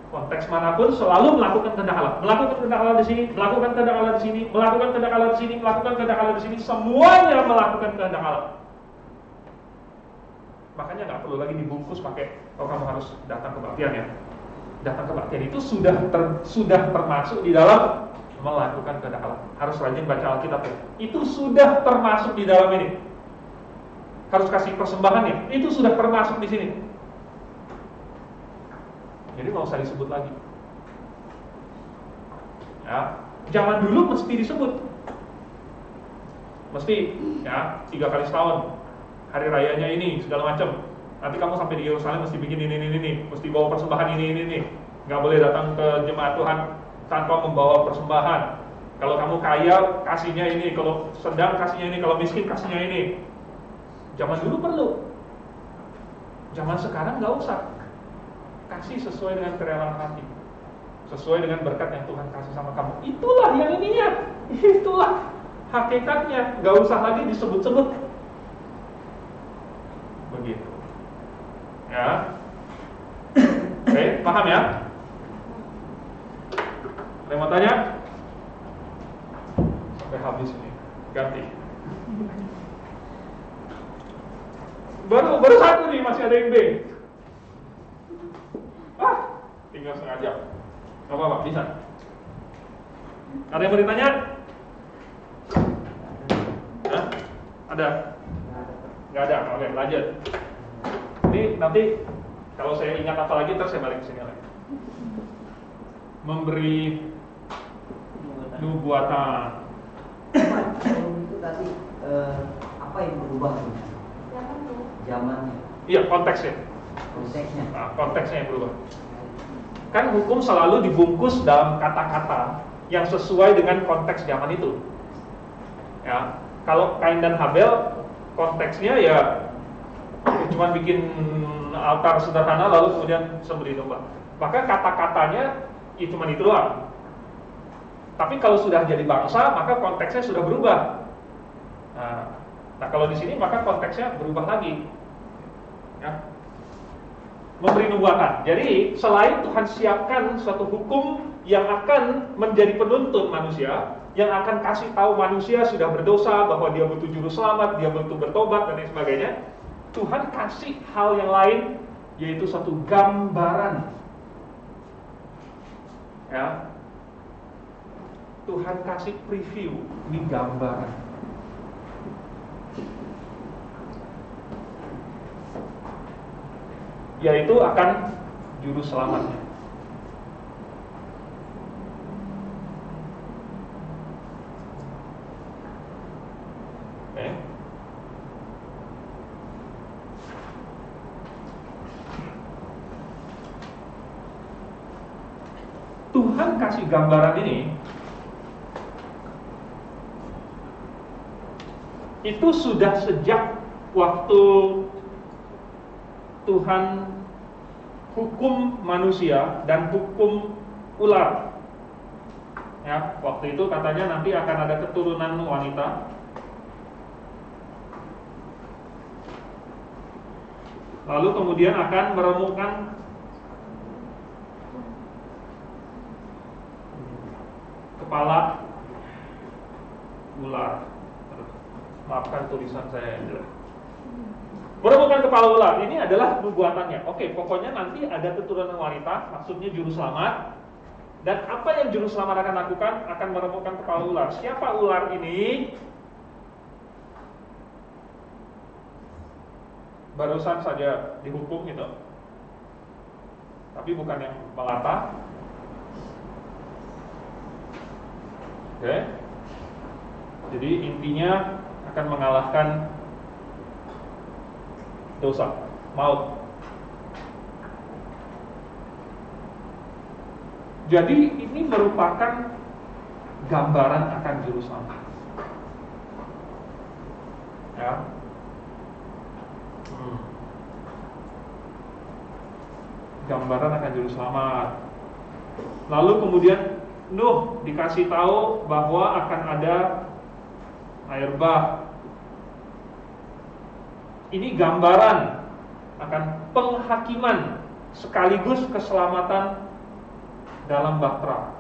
Konteks manapun selalu melakukan kehendak Allah. Melakukan kehendak Allah di sini, melakukan kehendak Allah di sini, melakukan kehendak Allah di sini, melakukan kehendak Allah di sini, semuanya melakukan kehendak Allah. Makanya nggak perlu lagi dibungkus pakai, oh kamu harus datang kebaktian ya. Datang kebaktian itu sudah termasuk di dalam melakukan kehendak Allah. Harus rajin baca Alkitab ya. Itu sudah termasuk di dalam ini. Harus kasih persembahan ya. Itu sudah termasuk di sini. Jadi nggak usah disebut lagi. Ya, zaman dulu mesti disebut. Mesti ya 3 kali setahun. Hari rayanya ini segala macam. Nanti kamu sampai di Yerusalem mesti bikin ini, mesti bawa persembahan ini. Nggak boleh datang ke jemaat Tuhan tanpa membawa persembahan. Kalau kamu kaya kasihnya ini, kalau sedang kasihnya ini, kalau miskin kasihnya ini. Zaman dulu perlu. Zaman sekarang nggak usah. Kasih sesuai dengan kerelaan hati, sesuai dengan berkat yang Tuhan kasih sama kamu. Itulah yang ininya, itulah hakikatnya. Nggak usah lagi disebut-sebut. Begitu. Ya. Oke, paham ya? Ada yang mau tanya? Sampai habis ini. Ganti. Baru satu nih, masih ada yang B. Tinggal setengah jam. Gak apa-apa, bisa. Ada yang mau ditanya? Hah? Ada? Gak ada, oke lanjut. Ini nanti kalau saya ingat apa lagi, terus saya balik ke sini lagi. Memberi nubuatan. Itu tadi apa yang berubah? Zamannya. Iya, konteksnya. Konteksnya. Nah, konteksnya yang berubah. Kan hukum selalu dibungkus dalam kata-kata yang sesuai dengan konteks zaman itu. Ya, kalau Kain dan Habel konteksnya ya cuma bikin altar sederhana lalu kemudian sembelih domba. Maka kata-katanya ya cuma itu doang. Tapi kalau sudah jadi bangsa maka konteksnya sudah berubah. Nah kalau di sini maka konteksnya berubah lagi. Ya. Memberi nubuatan. Jadi selain Tuhan siapkan suatu hukum yang akan menjadi penuntun manusia, yang akan kasih tahu manusia sudah berdosa, bahwa dia butuh juru selamat, dia butuh bertobat dan lain sebagainya, Tuhan kasih hal yang lain, yaitu suatu gambaran. Ya, Tuhan kasih preview, ini gambaran. Yaitu akan juru selamatnya. Oke. Tuhan kasih gambaran ini itu sudah sejak waktu Tuhan hukum manusia dan hukum ular. Ya, waktu itu katanya nanti akan ada keturunan wanita. Lalu kemudian akan meremukkan kepala ular. Maafkan tulisan saya yang jelek. Meremukkan kepala ular, ini adalah nubuatannya. Oke, pokoknya nanti ada keturunan wanita, maksudnya juru selamat. Dan apa yang juru selamat akan lakukan? Akan meremukkan kepala ular. Siapa ular ini? Barusan saja dihukum gitu. Tapi bukan yang melata. Oke. Jadi intinya akan mengalahkan dosa, maut. Jadi ini merupakan gambaran akan juru selamat. Ya. Gambaran akan juru selamat. Lalu kemudian Nuh dikasih tahu bahwa akan ada air bah. Ini gambaran akan penghakiman sekaligus keselamatan dalam bahtera.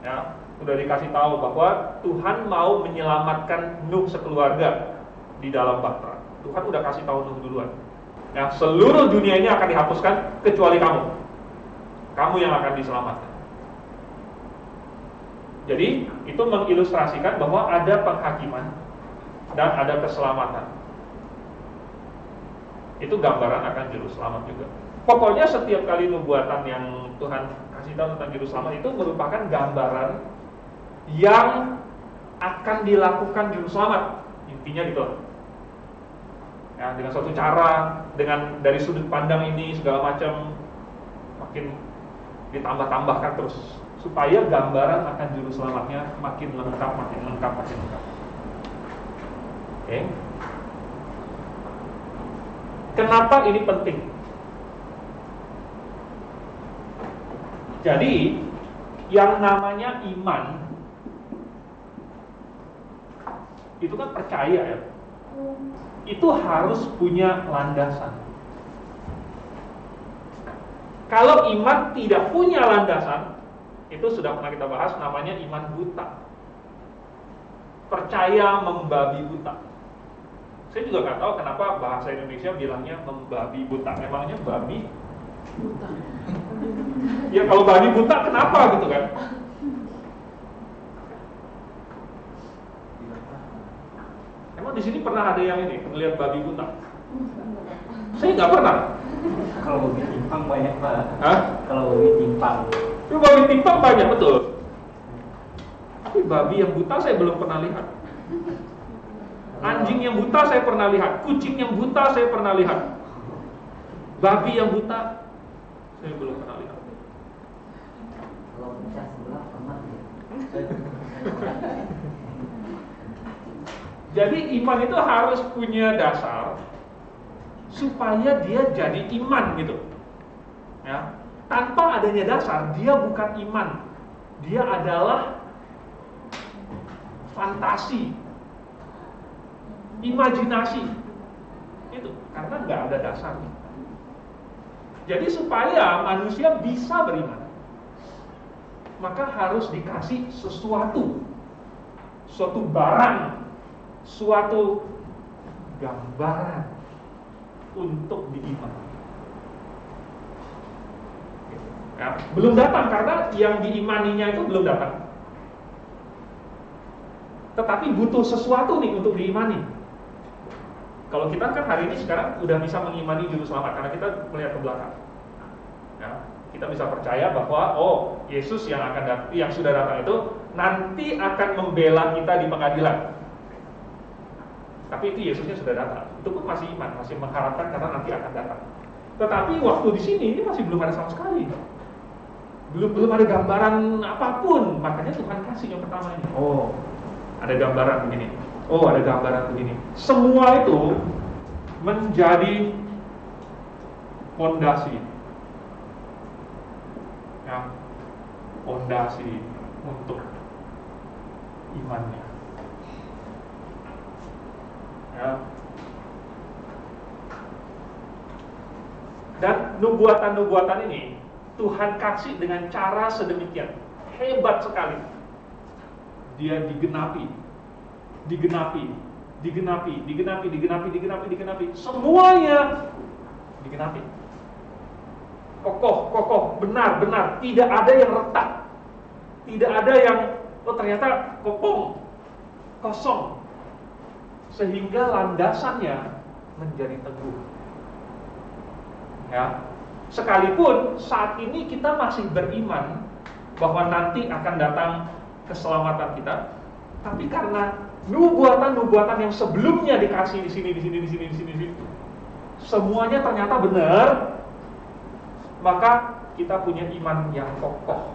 Ya, sudah dikasih tahu bahwa Tuhan mau menyelamatkan Nuh sekeluarga di dalam bahtera. Tuhan udah kasih tahu Nuh duluan. Ya, seluruh dunia ini akan dihapuskan kecuali kamu. Kamu yang akan diselamatkan. Jadi itu mengilustrasikan bahwa ada penghakiman dan ada keselamatan. Itu gambaran akan juru selamat juga. Pokoknya setiap kali nubuatan yang Tuhan kasih tahu tentang juru selamat itu merupakan gambaran yang akan dilakukan juru selamat. Intinya gitu. Ya, dengan suatu cara, dengan dari sudut pandang ini segala macam makin ditambah-tambahkan terus supaya gambaran akan juru selamatnya makin lengkap. Oke. Kenapa ini penting? Jadi yang namanya iman itu kan percaya ya. Itu harus punya landasan. Kalau iman tidak punya landasan, itu sudah pernah kita bahas, namanya iman buta. Percaya membabi buta. Saya juga nggak tahu kenapa bahasa Indonesia bilangnya membabi buta. Emangnya babi buta? Ya kalau babi buta kenapa gitu kan? Emang di sini pernah ada yang ini melihat babi buta? Saya nggak pernah. Kalau babi timpang banyak Pak. Hah? Kalau babi timpang. Itu babi timpang banyak betul. Tapi babi yang buta saya belum pernah lihat. Anjing yang buta saya pernah lihat. Kucing yang buta saya pernah lihat. Babi yang buta saya belum pernah lihat. Kalau pecah sebelah pernah ya. Jadi iman itu harus punya dasar supaya dia jadi iman gitu. Ya. Tanpa adanya dasar, dia bukan iman. Dia adalah fantasi, imajinasi. Itu karena nggak ada dasarnya. Jadi supaya manusia bisa beriman, maka harus dikasih sesuatu, suatu barang, suatu gambaran untuk diimani. Ya, belum datang karena yang diimaninya itu belum datang. Tetapi butuh sesuatu nih untuk diimani. Kalau kita kan hari ini sekarang udah bisa mengimani juru selamat karena kita melihat ke belakang. Ya, kita bisa percaya bahwa Yesus yang sudah datang itu nanti akan membela kita di pengadilan. Tapi itu Yesusnya sudah datang. Itu pun masih iman, masih mengharapkan karena nanti akan datang. Tetapi waktu di sini ini masih belum ada sama sekali. Belum ada gambaran apapun. Makanya Tuhan kasih yang pertama ini. Ada gambaran begini. Ada gambaran begini. Semua itu menjadi fondasi. Ya, fondasi untuk imannya. Ya. Dan nubuatan-nubuatan ini Tuhan kasih dengan cara sedemikian hebat sekali. Dia digenapi digenapi. Semuanya digenapi. Kokoh, benar, tidak ada yang retak. Tidak ada yang ternyata kosong. Sehingga landasannya menjadi teguh. Ya. Sekalipun saat ini kita masih beriman bahwa nanti akan datang keselamatan kita, tapi karena nubuatan-nubuatan yang sebelumnya dikasih di sini, semuanya ternyata benar, maka kita punya iman yang kokoh.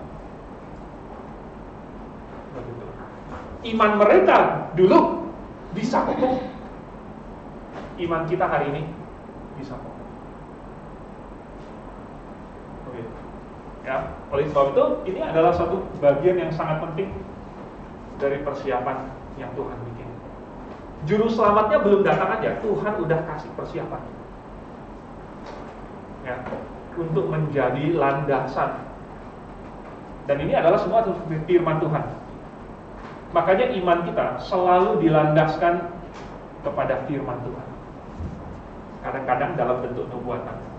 Begitu. Iman mereka dulu bisa kokoh, iman kita hari ini bisa kokoh. Ya, oleh sebab itu ini adalah satu bagian yang sangat penting dari persiapan yang Tuhan bikin. Juru selamatnya belum datang aja, Tuhan udah kasih persiapan. Ya, untuk menjadi landasan. Dan ini adalah semua firman Tuhan. Makanya iman kita selalu dilandaskan kepada firman Tuhan. Kadang-kadang dalam bentuk nubuatan.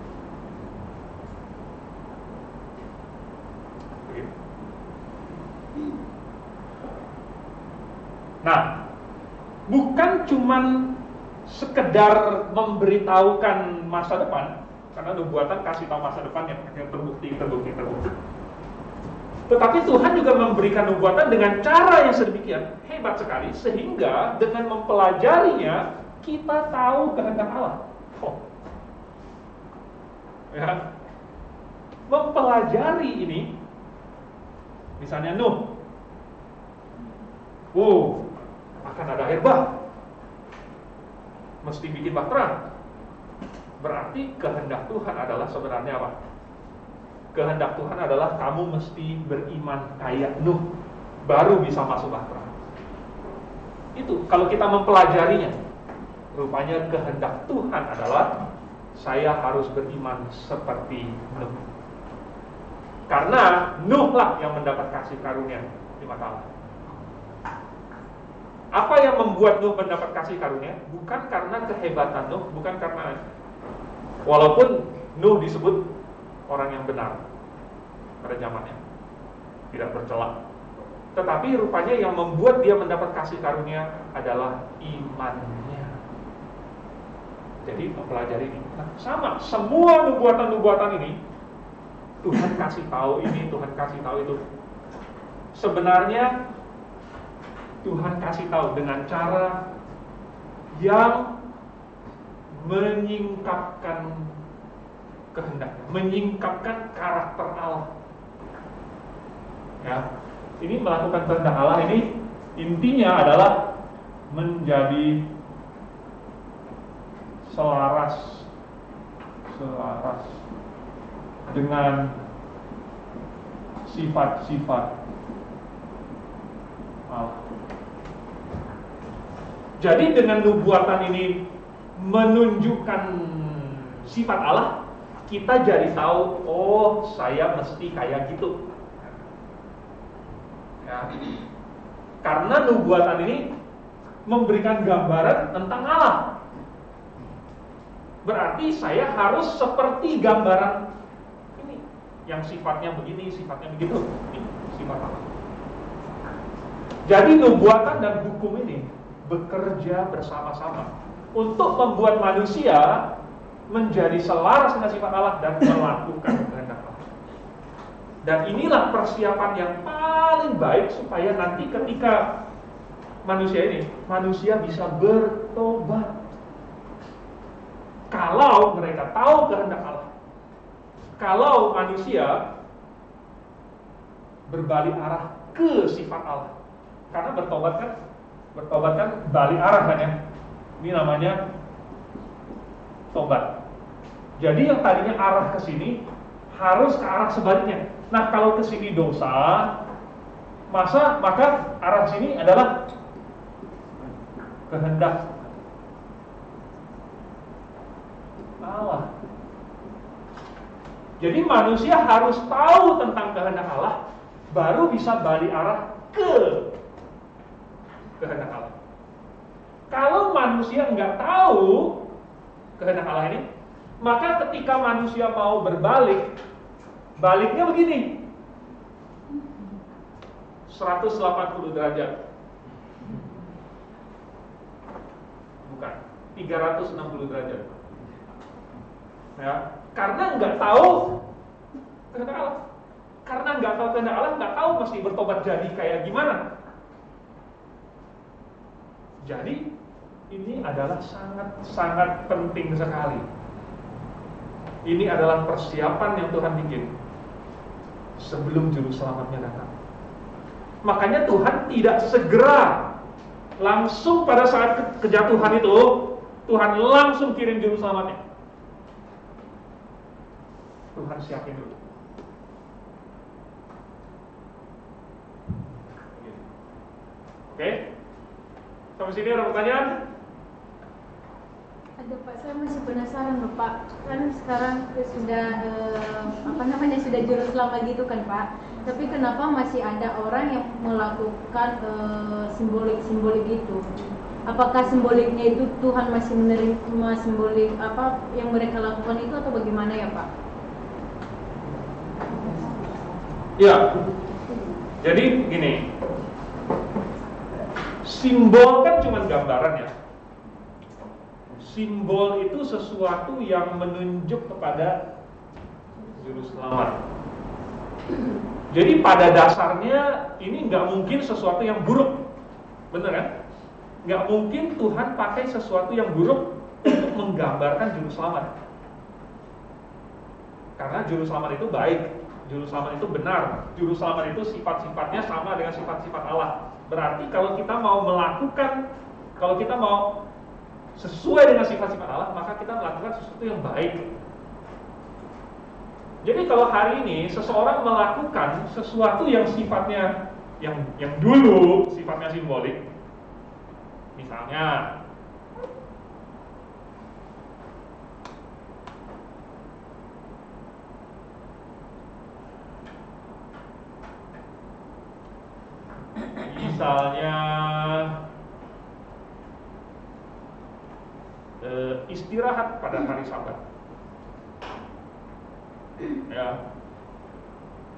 Nah, bukan cuman sekedar memberitahukan masa depan, karena nubuatan kasih tahu masa depan yang terbukti. Tetapi Tuhan juga memberikan nubuatan dengan cara yang sedemikian hebat sekali, sehingga dengan mempelajarinya kita tahu kehendak Allah. Ya, mempelajari ini, misalnya Nuh, akan ada air bah, mesti bikin bahtera. Berarti kehendak Tuhan adalah sebenarnya apa? Kehendak Tuhan adalah kamu mesti beriman kayak Nuh, baru bisa masuk bahtera. Itu kalau kita mempelajarinya, rupanya kehendak Tuhan adalah saya harus beriman seperti Nuh. Karena Nuh lah yang mendapat kasih karunia di mata Allah. Apa yang membuat Nuh mendapat kasih karunia? Bukan karena kehebatan Nuh, bukan karena, walaupun Nuh disebut orang yang benar pada zamannya, tidak bercela, tetapi rupanya yang membuat dia mendapat kasih karunia adalah imannya. Jadi mempelajari ini. Nah, sama, semua nubuatan-nubuatan ini Tuhan kasih tahu ini, Tuhan kasih tahu itu. Sebenarnya Tuhan kasih tahu dengan cara yang menyingkapkan kehendaknya, menyingkapkan karakter Allah. Ya, ini melakukan kehendak Allah ini intinya adalah menjadi selaras dengan sifat-sifat Allah. Jadi dengan nubuatan ini menunjukkan sifat Allah, kita jadi tahu, oh saya mesti kayak gitu. Ya. Karena nubuatan ini memberikan gambaran tentang Allah. Berarti saya harus seperti gambaran ini, yang sifatnya begini, sifatnya begitu. Ini sifat Allah. Jadi nubuatan dan hukum ini bekerja bersama-sama untuk membuat manusia menjadi selaras dengan sifat Allah dan melakukan kehendak Allah. Dan inilah persiapan yang paling baik supaya nanti ketika manusia bisa bertobat. Kalau mereka tahu kehendak Allah. Kalau manusia berbalik arah ke sifat Allah. Karena bertobat kan balik arah kan ya. Ini namanya tobat. Jadi yang tadinya arah ke sini harus ke arah sebaliknya. Nah, kalau ke sini dosa, maka arah sini adalah kehendak Allah. Jadi manusia harus tahu tentang kehendak Allah, baru bisa balik arah ke kehendak Allah. manusia nggak tahu kehendak Allah ini, maka ketika manusia mau berbalik, baliknya begini, 180 derajat. Bukan, 360 derajat. Ya, karena nggak tahu kehendak Allah. Karena nggak tahu kehendak Allah, nggak tahu mesti bertobat jadi kayak gimana. Jadi ini adalah sangat penting sekali. Ini adalah persiapan yang Tuhan bikin sebelum juru selamatnya datang. Makanya Tuhan tidak segera langsung pada saat kejatuhan itu, Tuhan langsung kirim juru selamatnya. Tuhan siapin dulu. Oke? Sampai sini ada pertanyaan? Ada Pak, saya masih penasaran loh Pak. Kan sekarang sudah sudah juru selamat gitu kan Pak. Tapi kenapa masih ada orang yang melakukan simbolik itu? Apakah simboliknya itu Tuhan masih menerima simbolik apa yang mereka lakukan itu atau bagaimana ya Pak? Ya. Jadi gini. Simbol kan cuma gambaran ya. Simbol itu sesuatu yang menunjuk kepada juru selamat. Jadi pada dasarnya ini nggak mungkin sesuatu yang buruk, bener kan? Nggak mungkin Tuhan pakai sesuatu yang buruk untuk menggambarkan juru selamat. Karena juru selamat itu baik, juru selamat itu benar, juru selamat itu sifat-sifatnya sama dengan sifat-sifat Allah. Berarti kalau kita mau melakukan, kalau kita mau sesuai dengan sifat-sifat Allah, maka kita melakukan sesuatu yang baik. Jadi kalau hari ini seseorang melakukan sesuatu yang sifatnya yang dulu sifatnya simbolik, misalnya istirahat pada hari Sabat. Ya,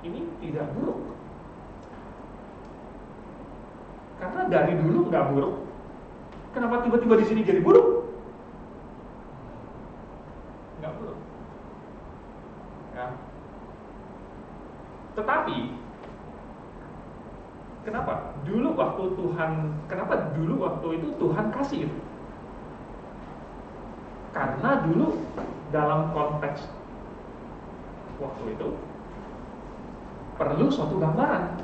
ini tidak buruk. Karena dari dulu nggak buruk. Kenapa tiba-tiba di sini jadi buruk? Nggak buruk. Ya. Tetapi kenapa? Kenapa dulu waktu itu Tuhan kasih itu? Karena dulu dalam konteks waktu itu perlu suatu gambaran.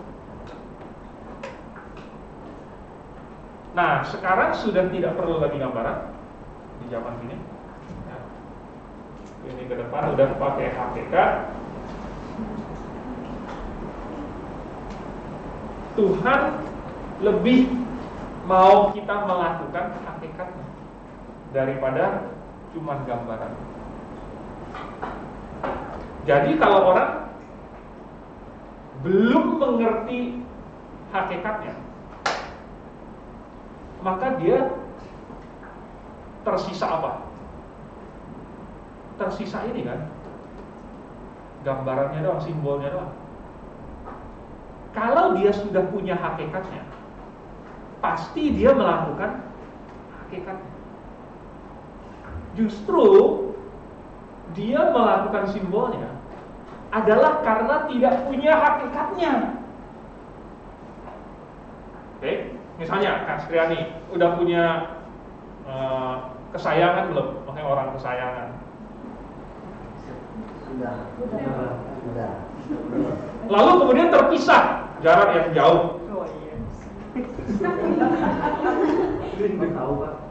Nah, sekarang sudah tidak perlu lagi gambaran di zaman ini. Nah, ini ke depan udah pakai hakikat. Tuhan lebih mau kita melakukan hakikatnya daripada cuman gambaran. Jadi kalau orang belum mengerti hakikatnya, maka dia tersisa apa? Tersisa ini kan, gambarannya doang, simbolnya doang. Kalau dia sudah punya hakikatnya, pasti dia melakukan hakikatnya. Justru dia melakukan simbolnya adalah karena tidak punya hakikatnya. Oke, misalnya Kak Sriani udah punya kesayangan belum? Makanya orang kesayangan. Sudah. Lalu kemudian terpisah jarak yang jauh.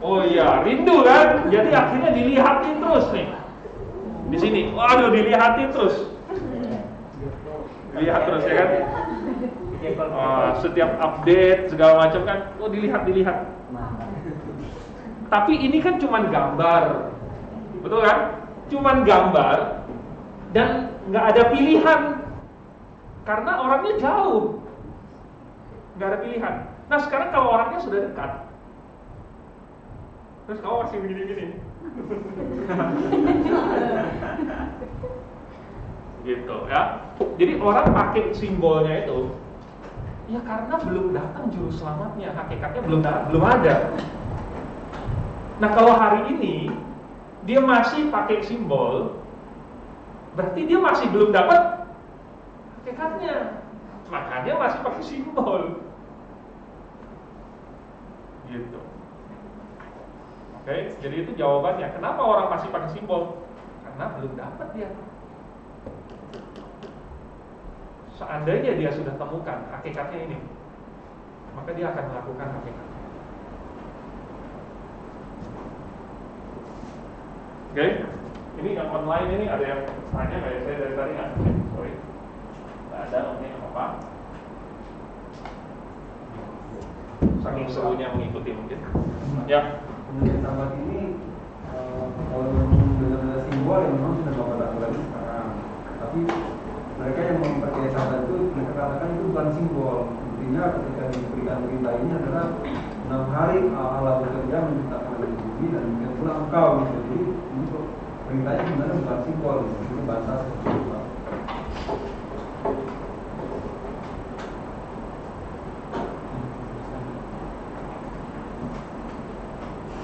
Oh iya, rindu kan? Jadi akhirnya dilihatin terus nih. Di sini, waduh dilihatin terus. Dilihat terus ya kan? Setiap update segala macam kan, dilihat. Tapi ini kan cuman gambar. Betul kan? Cuman gambar dan nggak ada pilihan. Karena orangnya jauh. Nggak ada pilihan. Nah sekarang kalau orangnya sudah dekat, terus kamu masih begini-gini. Gitu ya. Jadi orang pakai simbolnya itu ya karena belum datang juru selamatnya, hakikatnya belum ada. Nah, kalau hari ini dia masih pakai simbol, berarti dia masih belum dapat hakikatnya. Makanya masih pakai simbol. Gitu. Oke, jadi itu jawabannya. Kenapa orang masih pakai simbol? Karena belum dapat dia. Seandainya dia sudah temukan hakikatnya ini, maka dia akan melakukan hakikatnya. Oke, ini yang online ini ada yang tanya nggak ya? Saya dari tadi nggak, sorry, nggak ada. Oke, apa? Saking serunya mengikuti mungkin. Ya. Mengenai sahabat ini, kalau benar-benar simbol yang memang sudah bapak tak lagi sekarang, tapi mereka yang mempercayai sahabat itu mereka katakan itu bukan simbol. Intinya ketika diberikan perintah ini adalah 6 hari Allah bekerja menciptakan langit bumi dan demikian pula engkau gitu. Jadi ini perintahnya sebenarnya bukan simbol, itu batas.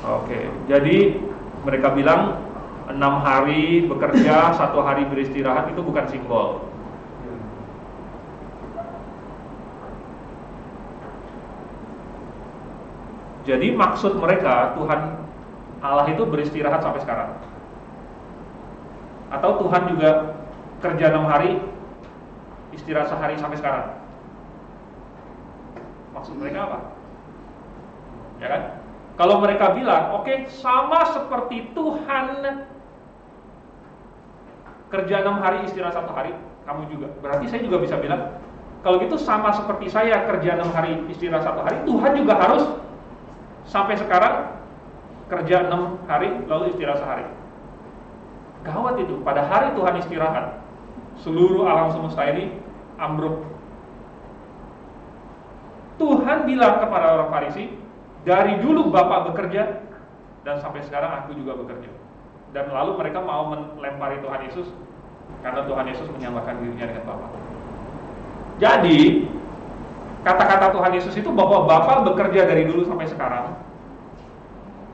Oke, jadi mereka bilang 6 hari bekerja, 1 hari beristirahat itu bukan simbol. Jadi maksud mereka Tuhan Allah itu beristirahat sampai sekarang. Atau Tuhan juga kerja 6 hari, istirahat sehari sampai sekarang. Maksud mereka apa? Ya kan? Kalau mereka bilang, oke, sama seperti Tuhan kerja 6 hari, istirahat 1 hari, kamu juga. Berarti saya juga bisa bilang, kalau gitu sama seperti saya kerja 6 hari, istirahat 1 hari, Tuhan juga harus sampai sekarang kerja 6 hari, lalu istirahat sehari. Gawat itu, pada hari Tuhan istirahat, seluruh alam semesta ini ambruk. Tuhan bilang kepada orang Farisi, dari dulu Bapak bekerja dan sampai sekarang aku juga bekerja. Dan lalu mereka mau melempari Tuhan Yesus karena Tuhan Yesus menyamakan dirinya dengan Bapa. Jadi kata-kata Tuhan Yesus itu bahwa Bapa bekerja dari dulu sampai sekarang,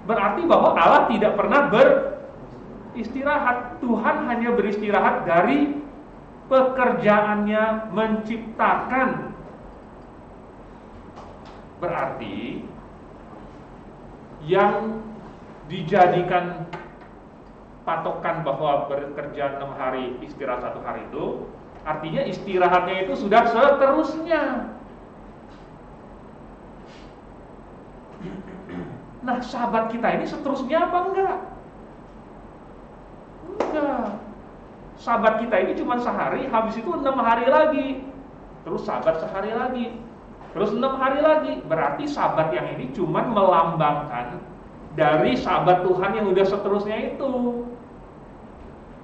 berarti bahwa Allah tidak pernah beristirahat. Tuhan hanya beristirahat dari pekerjaannya menciptakan. Berarti yang dijadikan patokan bahwa bekerja 6 hari, istirahat 1 hari itu, artinya istirahatnya itu sudah seterusnya. Nah, sahabat kita ini seterusnya apa enggak? Enggak. Sahabat kita ini cuma sehari, habis itu 6 hari lagi. Terus sahabat sehari lagi. Terus 6 hari lagi. Berarti sahabat yang ini cuma melambangkan dari sahabat Tuhan yang udah seterusnya itu.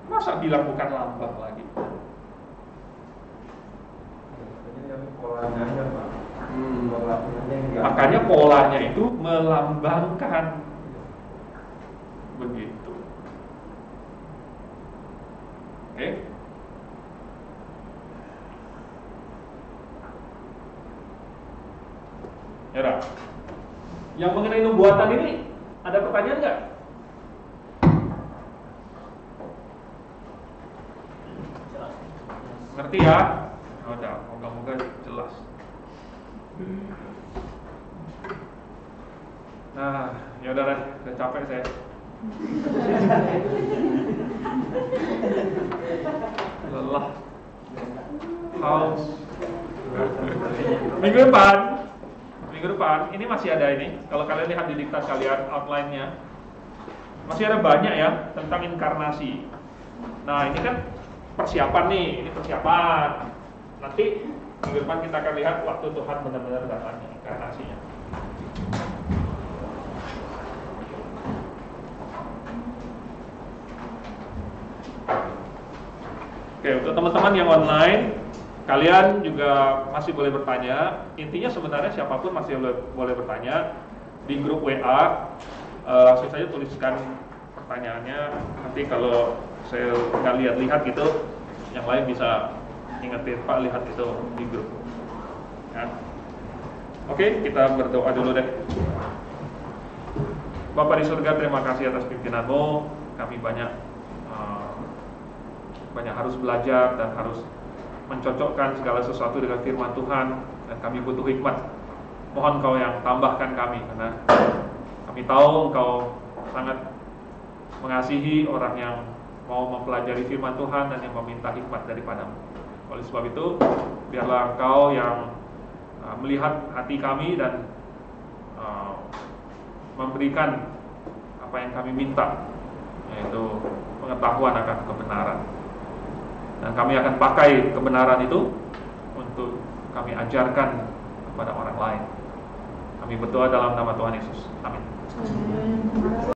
Masa bilang bukan lambang lagi? Polanya aja, Pak. Makanya polanya itu melambangkan begitu. Oke? Ya, yang mengenai nubuatan ini ada pertanyaan nggak? Ngerti ya? Udah, moga-moga jelas. Nah, ya udah capek saya. Lelah. Haus. Minggu depan ini masih ada ini. Kalau kalian lihat di diktat kalian outline-nya, masih ada banyak ya tentang inkarnasi. Nah, ini kan persiapan nih, ini persiapan. Nanti minggu depan kita akan lihat waktu Tuhan benar-benar datang, inkarnasinya. Oke, untuk teman-teman yang online, kalian juga masih boleh bertanya. Intinya sebenarnya siapapun masih boleh bertanya di grup WA. langsung saja tuliskan pertanyaannya. Nanti kalau saya nggak lihat gitu, yang lain bisa ingetin, Pak lihat itu di grup. Ya. Oke, kita berdoa dulu deh. Bapa di surga, terima kasih atas pimpinanmu. Kami banyak harus belajar dan harus mencocokkan segala sesuatu dengan firman Tuhan, dan kami butuh hikmat. Mohon Kau yang tambahkan kami, karena kami tahu Engkau sangat mengasihi orang yang mau mempelajari firman Tuhan dan yang meminta hikmat daripadamu. Oleh sebab itu, biarlah Engkau yang melihat hati kami dan memberikan apa yang kami minta, yaitu pengetahuan akan kebenaran. Dan kami akan pakai kebenaran itu untuk kami ajarkan kepada orang lain. Kami berdoa dalam nama Tuhan Yesus. Amin.